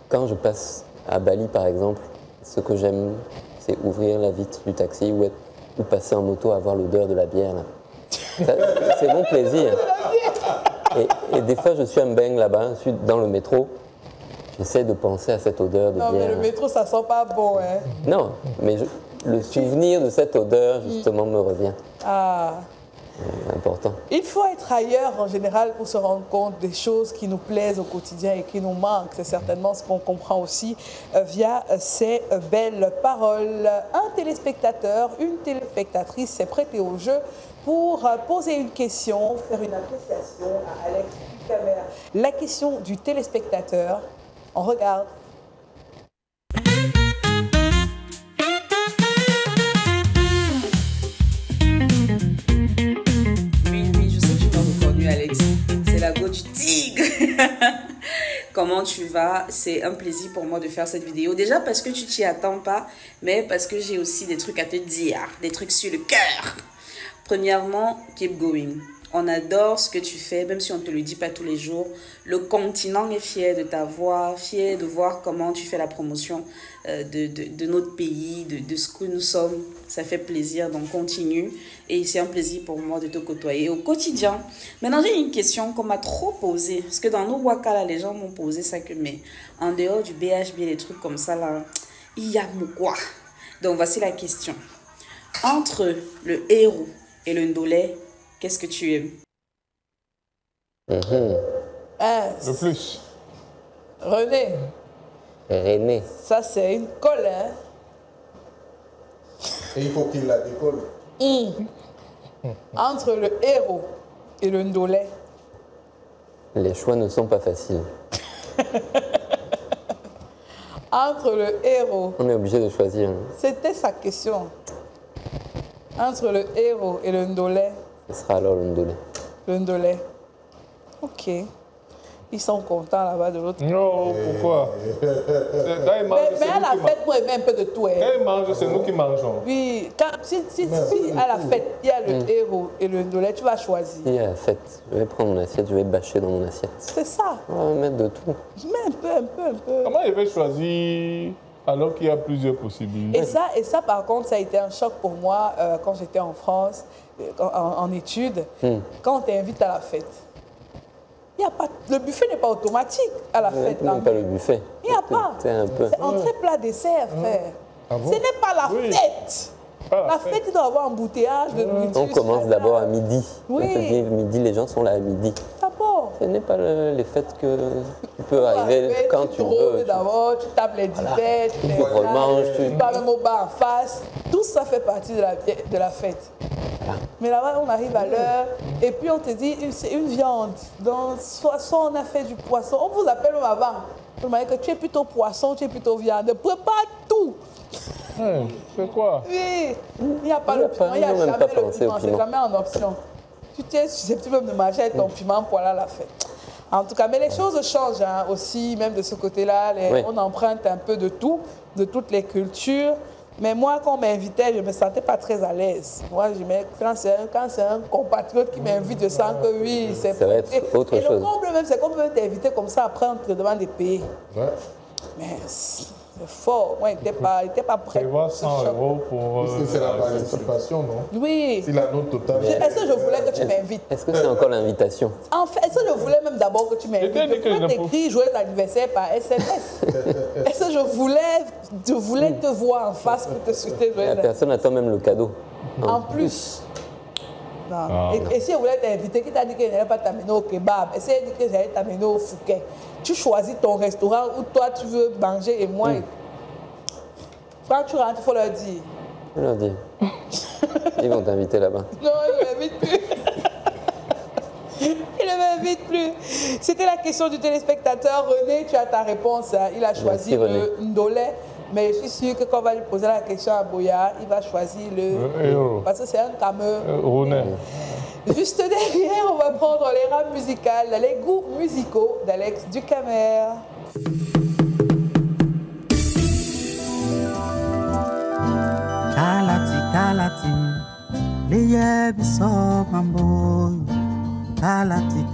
quand je passe à Bali, par exemple, ce que j'aime, c'est ouvrir la vitre du taxi ou passer en moto, avoir l'odeur de la bière. C'est mon plaisir. Et des fois, je suis à Mbeng là-bas, je suis dans le métro. J'essaie de penser à cette odeur de bière. Non, mais le métro, ça sent pas bon, hein. Non, mais le souvenir de cette odeur, justement, me revient. Ah. C'est important. Il faut être ailleurs, en général, pour se rendre compte des choses qui nous plaisent au quotidien et qui nous manquent. C'est certainement ce qu'on comprend aussi via ces belles paroles. Un téléspectateur, une téléspectatrice s'est prêtée au jeu pour poser une question, faire une appréciation à Alex Caméra. La question du téléspectateur, on regarde. Oui, je sais que tu m'as reconnu, Alex. C'est la go du tigre. Comment tu vas? C'est un plaisir pour moi de faire cette vidéo. Déjà parce que tu t'y attends pas, mais parce que j'ai aussi des trucs à te dire, des trucs sur le cœur. Premièrement, keep going. On adore ce que tu fais, même si on ne te le dit pas tous les jours. Le continent est fier de ta voix, fier de voir comment tu fais la promotion de notre pays, de ce que nous sommes. Ça fait plaisir, donc continue. Et c'est un plaisir pour moi de te côtoyer au quotidien. Maintenant, j'ai une question qu'on m'a trop posée. Parce que dans nos waka, là, les gens m'ont posé ça que, mais en dehors du BHB, les trucs comme ça, là, il y a quoi? Donc, voici la question. Entre le héros et le ndolé, qu'est-ce que tu aimes? Le plus. René. René. Ça, c'est une colle, hein? Et il faut qu'il la décolle. Entre le héros et le ndolé. Les choix ne sont pas faciles. Entre le héros. On est obligé de choisir. C'était sa question. Entre le héros et le ndolé. Ce sera alors le ndolé. Le ndolé. Ok. Ils sont contents là-bas de l'autre. Non, pourquoi? Mais à la fête, moi, j'aime un peu de tout. Hein. Quand ils mangent, c'est nous qui mangeons. Oui, si à la fête, il y a le héros et le ndolé, tu vas choisir. Si à la fête, je vais prendre mon assiette, je vais bâcher dans mon assiette. C'est ça. On va mettre de tout. Je mets un peu. Comment il va choisir alors qu'il y a plusieurs possibilités? Et ça, par contre, ça a été un choc pour moi quand j'étais en France, en études, quand on t'invite à la fête. Il y a pas, le buffet n'est pas automatique à la fête. Même pas le buffet. Il n'y a pas. C'est un peu. C'est entrée, plat, dessert, frère. Ah bon? Ce n'est pas la fête. La fête, il doit y avoir embouteillage de nourriture. On commence d'abord à midi. Oui. Midi, les gens sont là à midi. D'abord. Ce n'est pas les fêtes que tu peux arriver quand tu veux. D'abord, tu tapes les divettes, tu remanges, tu parles même au bar en face. Tout ça fait partie de la fête. Mais là-bas, on arrive à l'heure et puis on te dit, c'est une viande. Donc, soit on a fait du poisson. On vous appelle même avant. On m'a dit que tu es plutôt poisson, tu es plutôt viande. Prépare tout. C'est quoi? Oui, il n'y a pas le piment, il n'y a jamais le piment, c'est jamais en option. Tu es susceptible de marcher avec ton piment pour aller à la fête. En tout cas, mais les choses changent hein, aussi, même de ce côté-là. On emprunte un peu de tout, de toutes les cultures. Mais moi, quand on m'invitait, je ne me sentais pas très à l'aise. Moi, quand c'est un compatriote qui m'invite, je sens que oui, c'est... Ça va être autre chose. Et le comble même, c'est qu'on peut t'inviter comme ça, après on te demande de payer. Ouais. Mais c'est fort. Moi, il n'était pas prêt. Tu vois 100 € pour... c'est la participation, non? Oui. C'est la note totale. Est-ce que je voulais que tu m'invites? Est-ce que c'est encore l'invitation? En fait, est-ce que je voulais même d'abord que tu m'invites? Je peux t'écrire joyeux anniversaire par SMS. Est-ce que je voulais te voir en face pour te souhaiter joyeux anniversaire? La personne attend même le cadeau. En plus. Non. Et si je voulais t'inviter, qui t'a dit qu'elle n'allait pas t'amener au kebab, et si elle dit que j'allais t'amener au Fouquet, tu choisis ton restaurant où toi tu veux manger et moi. Quand tu rentres, il faut leur dire. Je leur dis. Ils vont t'inviter là-bas. Non, ils ne m'invitent plus. Il ne m'invite plus. C'était la question du téléspectateur. René, tu as ta réponse. Hein. Il a choisi le ndolé. Mais je suis sûre que quand on va lui poser la question à Boya, il va choisir le héros. Parce que c'est un cameux. Juste derrière, on va prendre les rames musicales, les goûts musicaux d'Alex Ducamer. Kalati, liye biso mambo. Kalati,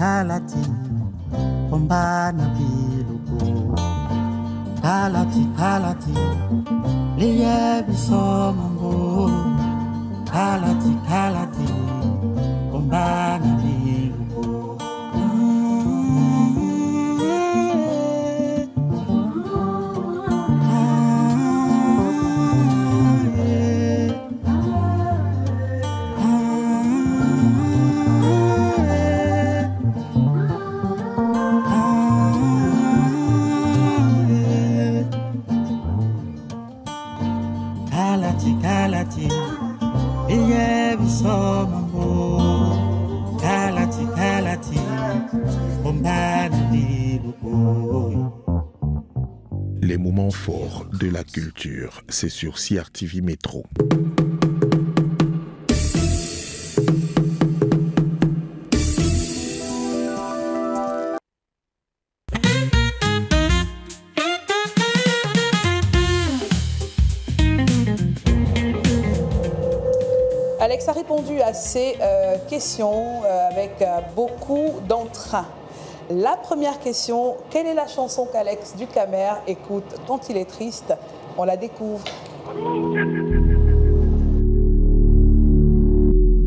kombana biluko. Kalati, liye biso mambo. Kalati, kombana biluko. Kalati, iye biso mambo. Kalati, kombana biluko. Les moments forts de la culture, c'est sur CRTV Métro. Alex a répondu à ces questions avec beaucoup d'entrain. La première question, quelle est la chanson qu'Alex Ducamer écoute quand il est triste? On la découvre.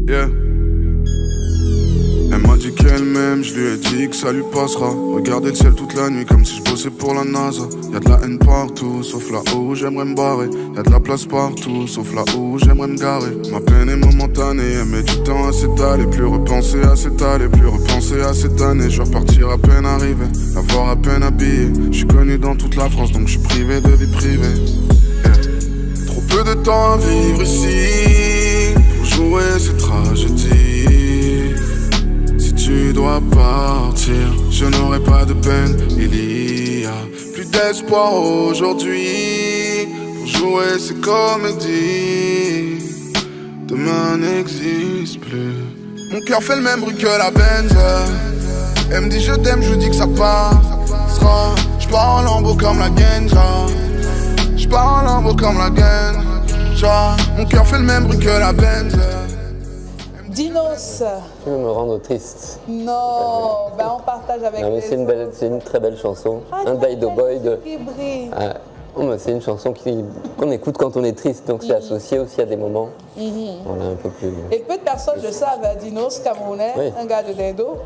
Yeah. Elle m'a dit qu'elle m'aime, je lui ai dit que ça lui passera. Regarder le ciel toute la nuit comme si je bossais pour la NASA. Y'a de la haine partout, sauf là où j'aimerais me barrer. Y'a de la place partout, sauf là où j'aimerais me garer. Ma peine est momentanée, elle met du temps à s'étaler. Plus repenser à s'étaler, plus repenser à cette année. Je vais repartir à peine arrivé, la voir à peine habillée. Je suis connu dans toute la France, donc je suis privé de vie privée. Yeah. Trop peu de temps à vivre ici pour jouer cette tragédie. Si tu dois partir, je n'aurai pas de peine. Il y a plus d'espoir aujourd'hui pour jouer ces comédies. Demain n'existe plus. Mon cœur fait le même bruit que la benz. Elle me dit je t'aime, je lui dis que ça passera. Je pars en lambeau comme la Genja. Je pars en lambeau comme la Genja. Mon cœur fait le même bruit que la benz. Dinos. Tu veux me rendre triste? Non, ben on partage avec non, mais c'est une très belle chanson. Un Daido Boy de... c'est une chanson qu'on écoute quand on est triste, donc c'est associé aussi à des moments. Voilà, un peu plus... Et peu de personnes le savent, Dinos, Camerounais, un gars de Daido.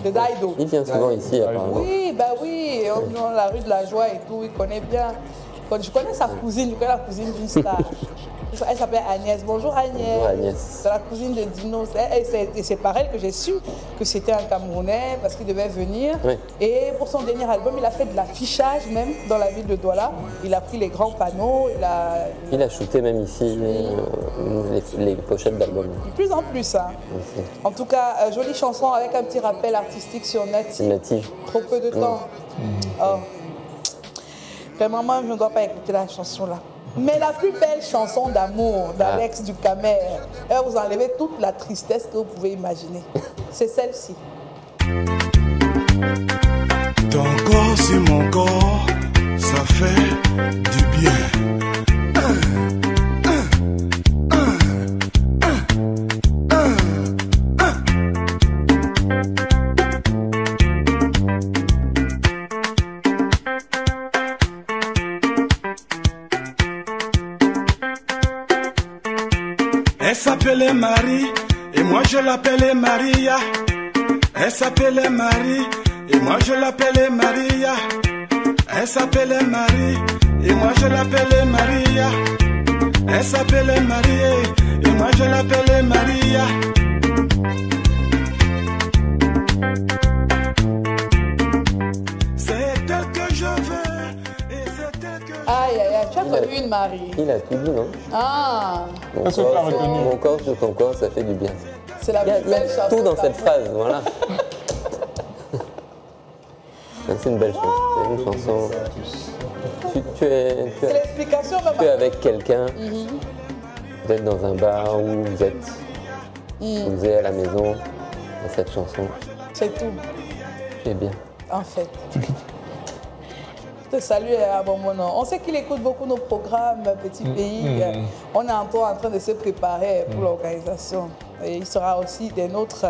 De Daido. Il vient souvent ici, apparemment. Oui, bah oui, dans la rue de la Joie et tout, il connaît bien. Je connais sa cousine, je connais la cousine d'une star. Elle s'appelle Agnès. Bonjour Agnès. Bonjour Agnès. C'est la cousine de Dinos. Et c'est par elle que j'ai su que c'était un Camerounais parce qu'il devait venir. Oui. Et pour son dernier album, il a fait de l'affichage même dans la ville de Douala. Il a pris les grands panneaux. Il a shooté même ici les pochettes d'albums. De plus en plus. Hein. En tout cas, jolie chanson avec un petit rappel artistique sur Native. Trop peu de temps. Oh. Vraiment, je ne dois pas écouter la chanson là. Mais la plus belle chanson d'amour d'Alex Ducamer, elle va vous enlever toute la tristesse que vous pouvez imaginer. C'est celle-ci. Ton corps sur mon corps, ça fait du bien. Elle s'appelait Marie, et moi je l'appelais Maria. Elle s'appelait Marie, et moi je l'appelais Maria. Elle s'appelait Marie, et moi je l'appelais Maria. Elle s'appelait Marie, et moi je l'appelais Maria. C'est elle que je veux, et c'est elle que je... Aïe, aïe, aïe, tu as connu une Marie. Il a tout dit, non? Ah. Mon corps sur ton corps, ça fait du bien. C'est la plus belle chanson. Tout dans cette phrase, voilà. C'est une belle chose, c'est une chanson. Tu es avec quelqu'un, vous êtes dans un bar ou vous êtes à la maison, dans cette chanson. C'est tout. Tu es bien. En fait. Je te salue à bon moment. On sait qu'il écoute beaucoup nos programmes, Petit Pays. On est encore en train de se préparer pour l'organisation. Et il sera aussi des nôtres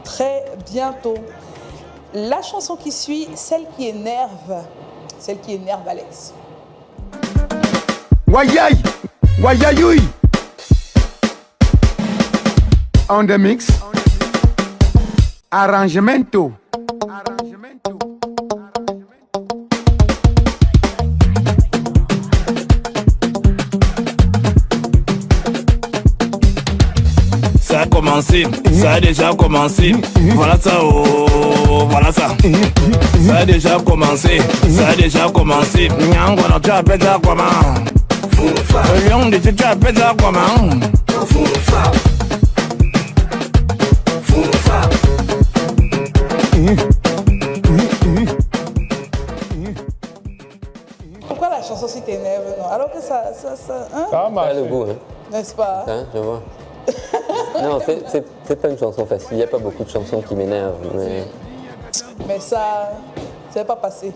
très bientôt. La chanson qui suit, celle qui énerve Alex. Wayay, wayayoui. On the mix. Arrangemento. Ça a commencé, ça a déjà commencé. Voilà ça, oh, voilà ça. Ça a déjà commencé, ça a déjà commencé. Nyangwana, tu appelles ça comment? Le lion de tu appelles ça comment? Pourquoi la chanson si t'énerve, non? Alors que ça hein? Ça a le goût, hein. N'est-ce pas? Hein, je vois. Non, c'est pas une chanson facile. Il n'y a pas beaucoup de chansons qui m'énervent. Mais ça, c'est pas passé.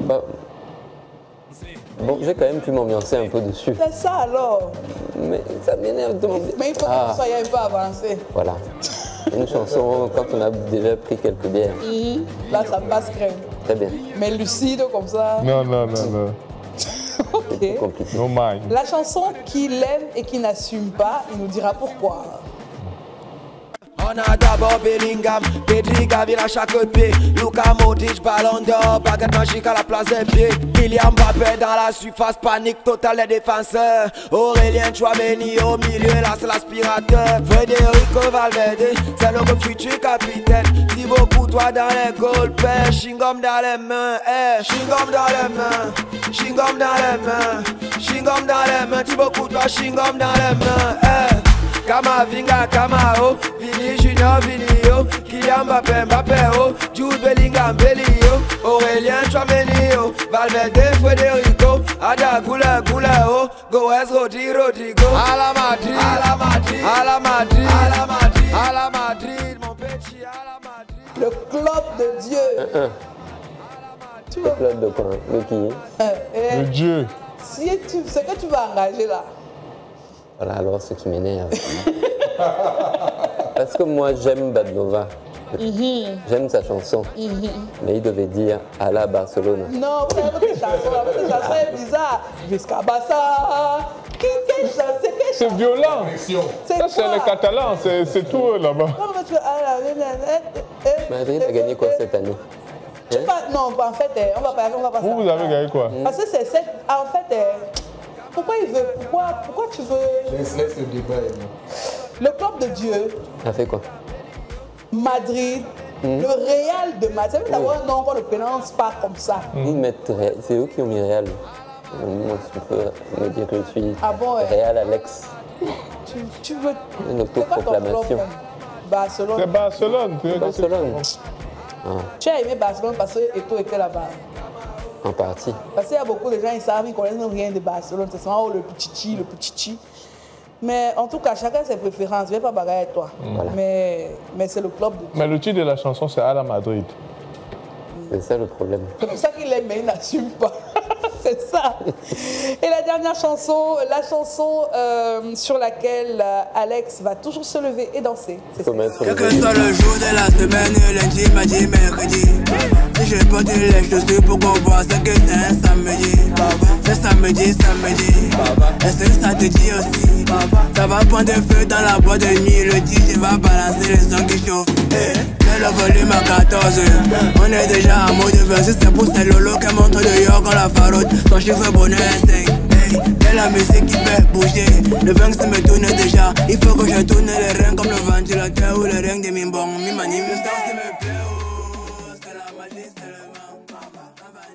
Bon, j'ai quand même pu m'ambiancer un peu dessus. C'est ça alors. Mais ça m'énerve de m'ambiancer. Mais il faut que tu sois un peu avancé. Voilà. Une chanson quand on a déjà pris quelques bières. Là, ça passe crème. Très bien. Mais lucide comme ça. Non. Ok. Compliqué. No mind. La chanson qu'il aime et qui n'assume pas, il nous dira pourquoi. On a d'abord Bellingham, Pedri, Gavin à chaque pied, Luka Modric, Ballon d'Or, baguette magique à la place des pieds, Kylian Mbappé dans la surface, panique totale des défenseurs, Aurélien Tchouameni au milieu, là c'est l'aspirateur, Federico Valverde, c'est le futur capitaine, Thibaut Courtois dans les goals, père, Chingom dans les mains, Chingom dans les mains, Chingom dans les mains, Chingom dans les mains, Thibaut Courtois, Chingom dans les mains, Kamavinga, Kamao, Vini Junior, Vinio, Kylian Mbappé, Mbappé, Jude Bellingham, Bellio, Aurélien Tchouameni, Valverde, Federico, Ada Goula, Goula, Goes, Rodrigo, à la Madrid, à la Madrid, à la Madrid, à la Madrid, à la Madrid, mon petit, à la Madrid. Le club de Dieu. Le club de quoi? De qui? Le Dieu. Si ce que tu vas engager là. Voilà alors ce qui m'énerve. Parce que moi j'aime Badnova. J'aime sa chanson. Mais il devait dire à la Barcelone. Non, votre chanson est bizarre. Jusqu'à Bassa. C'est violent. Ça c'est les Catalans, c'est tout eux là-bas. Madrid a gagné quoi cette année? Non, en fait, on va pas. Vous avez gagné quoi? Parce que c'est cette. En fait. Pourquoi il veut. Pourquoi tu veux. Laisse le débat. Le club de Dieu. Ça fait quoi? Madrid. Le Real de Madrid. C'est d'abord un nom qu'on ne prononce pas comme ça. C'est eux qui ont mis Real. Moi, tu peux me dire que je suis Real Alex. Tu veux. Une autoproclamation. Barcelone. C'est Barcelone. Barcelone. Tu as aimé Barcelone parce que Eto'o était là-bas. En partie. Parce qu'il y a beaucoup de gens, ils savent, ils connaissent rien de Barcelone. C'est seulement le petit. Mais en tout cas, chacun ses préférences. Je ne vais pas bagarrer avec toi. Voilà. Mais c'est le club de Dieu. Mais le titre de la chanson, c'est à la Madrid. C'est ça le problème. C'est pour ça qu'il aime, mais il n'assume pas. C'est ça. Et la dernière chanson, la chanson sur laquelle Alex va toujours se lever et danser. Quel que soit le jour de la semaine, lundi, mardi, mercredi. Si j'ai pas de lèche dessus pour qu'on voit ce que c'est un samedi. C'est samedi. Et c'est ça te dit aussi. Ça va prendre feu dans la boîte de nuit. Le DJ va balancer les sons qui chauffent. C'est le volume à 14. On est déjà à mot de versus. C'est pour ces lolos qui montrent dehors quand la faroute. Ton chiffre bonheur est 5. C'est la musique qui fait bouger. Le vin se me tourne déjà. Il faut que je tourne les reins comme le ventilateur ou les reins de Mimbong. Mimani, le sens qui me plaît.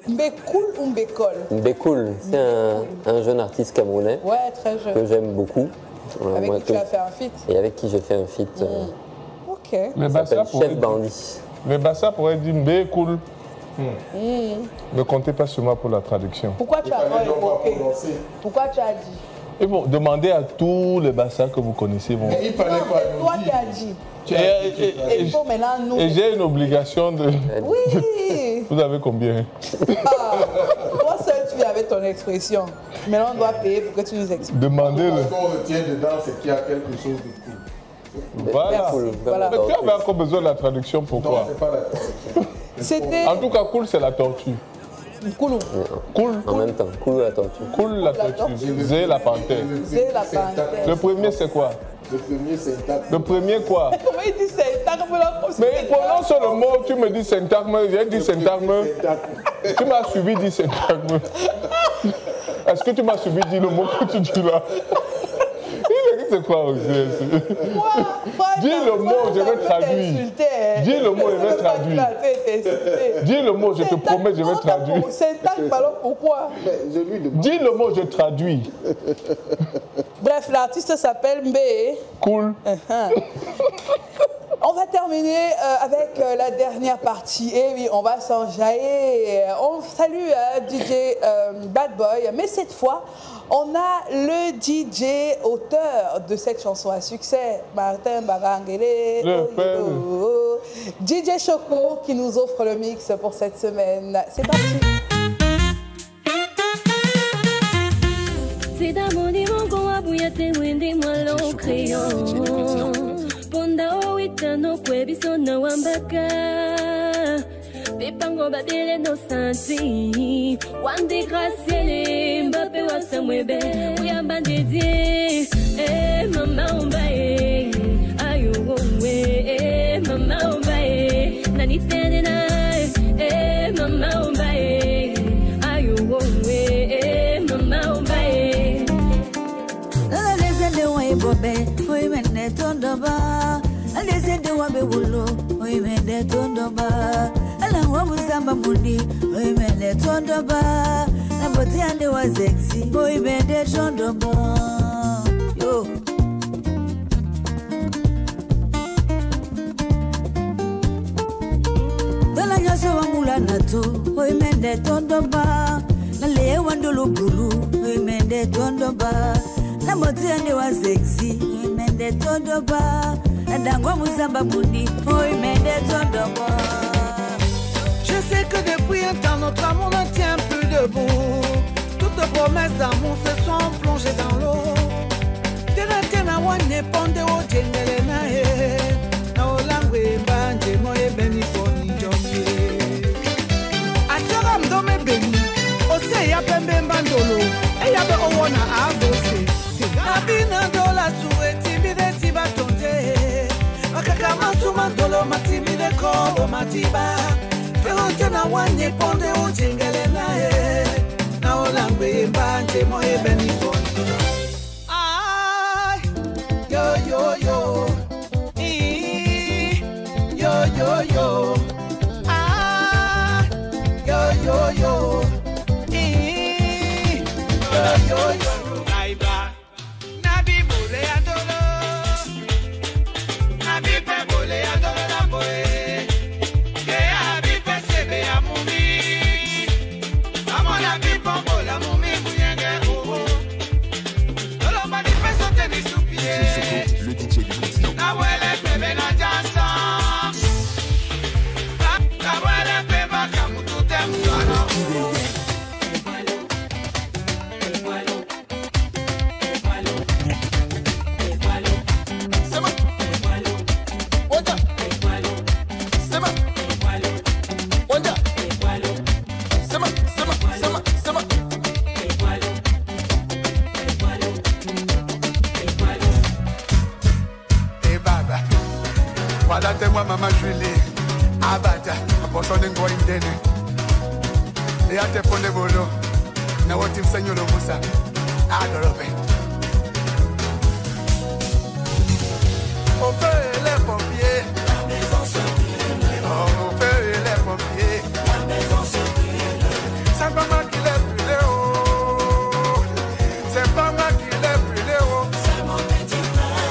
Mbécoul ou Mbécol? Mbécoul, c'est un jeune artiste camerounais. Ouais, très jeune. Que j'aime beaucoup. Avec qui tu as fait un feat? Et avec qui j'ai fait un feat. Ok. Mais Bassa Chef Bandit. Mais Bassa pourrait dire Mbécoul. Ne comptez pas sur moi pour la traduction. Pourquoi tu as évoqué? Pourquoi tu as dit? Et bon, demandez à tous les Bassa que vous connaissez. Bon. Il fallait pas c'est toi qui as dit. Et il faut maintenant nous. Et j'ai une obligation de. Oui. Vous avez combien? Toi seul, tu viens avec ton expression. Maintenant, on doit payer pour que tu nous expliques. Demandez-le. Ce qu'on retient dedans, c'est qu'il y a quelque chose de cool. Voilà. Voilà. Mais tu avais encore besoin de la traduction, pourquoi? Non, c'est pas la traduction. C'était. En tout cas, cool, c'est la tortue. Cool. Cool. En même temps, cool la tortue. Cool la tortue. Zé la panthère. Zé la panthère. Le premier, c'est quoi? Le premier, c'est syntaxe. Le premier, quoi? Comment il dit syntagme là? Mais prononce le mot, tu me dis syntagme, j'ai dit syntagme. Tu m'as suivi dire syntagme. Est-ce que tu m'as suivi dire le mot que tu dis là? C'est quoi aussi? Dis le mot, je vais traduire. Dis le mot, je vais traduire. Dis le mot, je te promets, je vais traduire. Syntagme, alors pourquoi? Dis le mot, je traduis. Bref, l'artiste s'appelle Mbé. Cool. On va terminer avec la dernière partie. Et oui, on va s'enjailler. On salue DJ Bad Boy, mais cette fois, on a le DJ auteur de cette chanson à succès, Martin Barangele. DJ Choco qui nous offre le mix pour cette semaine. C'est parti. crayon. Ponda o itano kwebiso na wambaka. Pepango babele no santi. Wande grasiele mbape wa samwebe. Uyamba dedie. Mama umbae. Ayo we. Mama umbae. Nani tene na. Mama umbae. Ayo we. Mama umbae. La lezende wa ibobe. Oi mende tondoba. La lezende wa bewulo. Oi mende tondoba. La wa musamba muni. Oi mende tondoba. La boti ande wa sexy. Oi mende tondoba. Yo. Dala nyoso wa mula nato. Oi mende tondoba. La le wandolo bulu. Oi mende tondoba. La boti ande wa sexy. Oi mende tondoba. La dangwa musamba muni. Oi mende tondoba. Je sais que depuis un temps notre amour ne tient plus debout. Toutes les promesses d'amour se sont plongées dans l'eau. Tena wane ponde o jengele na he. Na olangwe banje moye beni poni jomye. Asera mdome beni. Ose ya pembe mbandolo. E ya be owona avose. Nabina dola suwe timide tiba tonde. Akakama sumandolo matimide ko matiba. Pero tena wane ponde o jengele na he. Na olangwe banje moye beni poni. Yo yo yo, yo yo yo, yo yo yo, yo yo yo. Aiba, nabi bole adolo, nabi pe bole adolo na boe, ke abi pe sebe amumi, amona bi pombo la mumi muyenge uho, lolo mani pe sote ni supie. Le DJ du continent. Moi maman Julie abata aposone ngoindene yate pone bolo na woti msenyo lo musa adorobe on fait les pompiers la maison se brûle on fait les pompiers la maison se brûle c'est pas moi qui l'ai brûlé oh c'est pas moi qui l'ai brûlé oh c'est mon petit frère.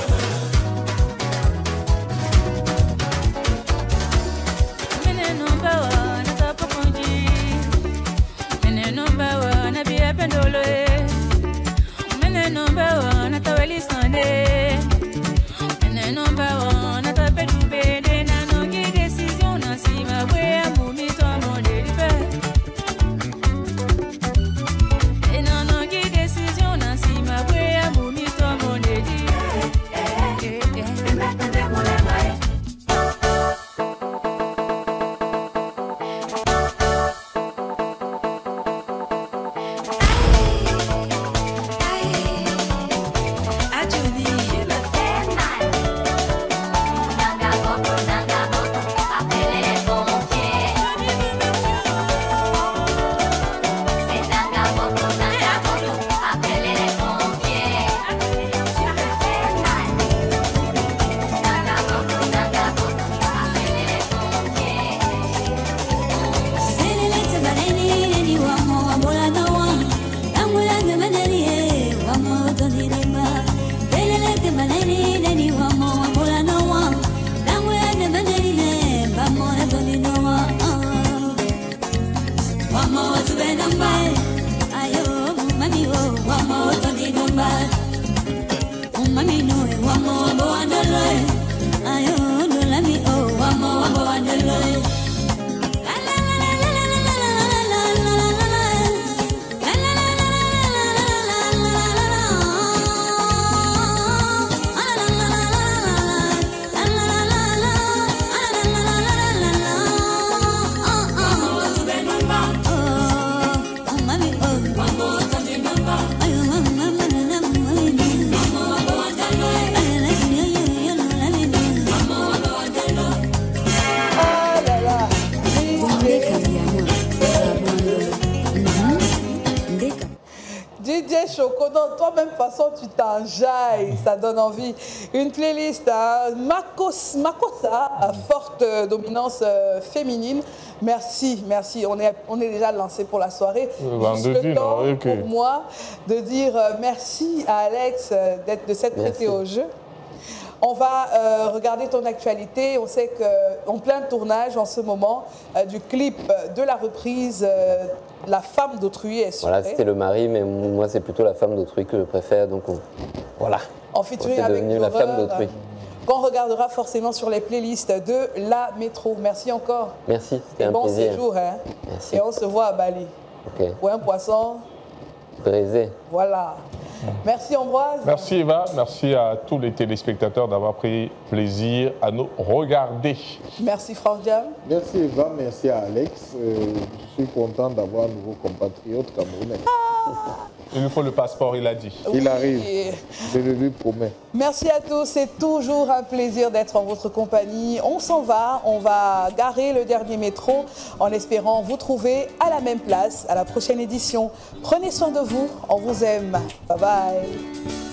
Choco, non, toi-même, de toute façon, tu t'enjailles, ça donne envie. Une playlist à Makossa, à forte dominance féminine. Merci, merci. On est déjà lancé pour la soirée. Juste le temps pour moi de dire merci à Alex de s'être prêté au jeu. On va regarder ton actualité. On sait qu'en plein tournage en ce moment du clip de la reprise La femme d'autrui est Voilà, c'était le mari, mais moi c'est plutôt la femme d'autrui que je préfère. Donc voilà. En featuring avec la femme d'autrui. Qu'on regardera forcément sur les playlists de la métro. Merci encore. Merci, c'était un bon plaisir. Séjour, hein. Merci. Et on se voit à Bali. Ok. Pour un poisson. Braisé. Voilà. Merci Ambroise. Merci Eva, merci à tous les téléspectateurs d'avoir pris plaisir à nous regarder. Merci Franck Jam. Merci Eva, merci à Alex. Je suis content d'avoir un nouveau compatriote camerounais. Il nous faut le passeport, il a dit. Il arrive, je le lui promets. Merci à tous, c'est toujours un plaisir d'être en votre compagnie. On s'en va, on va garer le dernier métro en espérant vous trouver à la même place à la prochaine édition. Prenez soin de vous, on vous aime. Bye bye.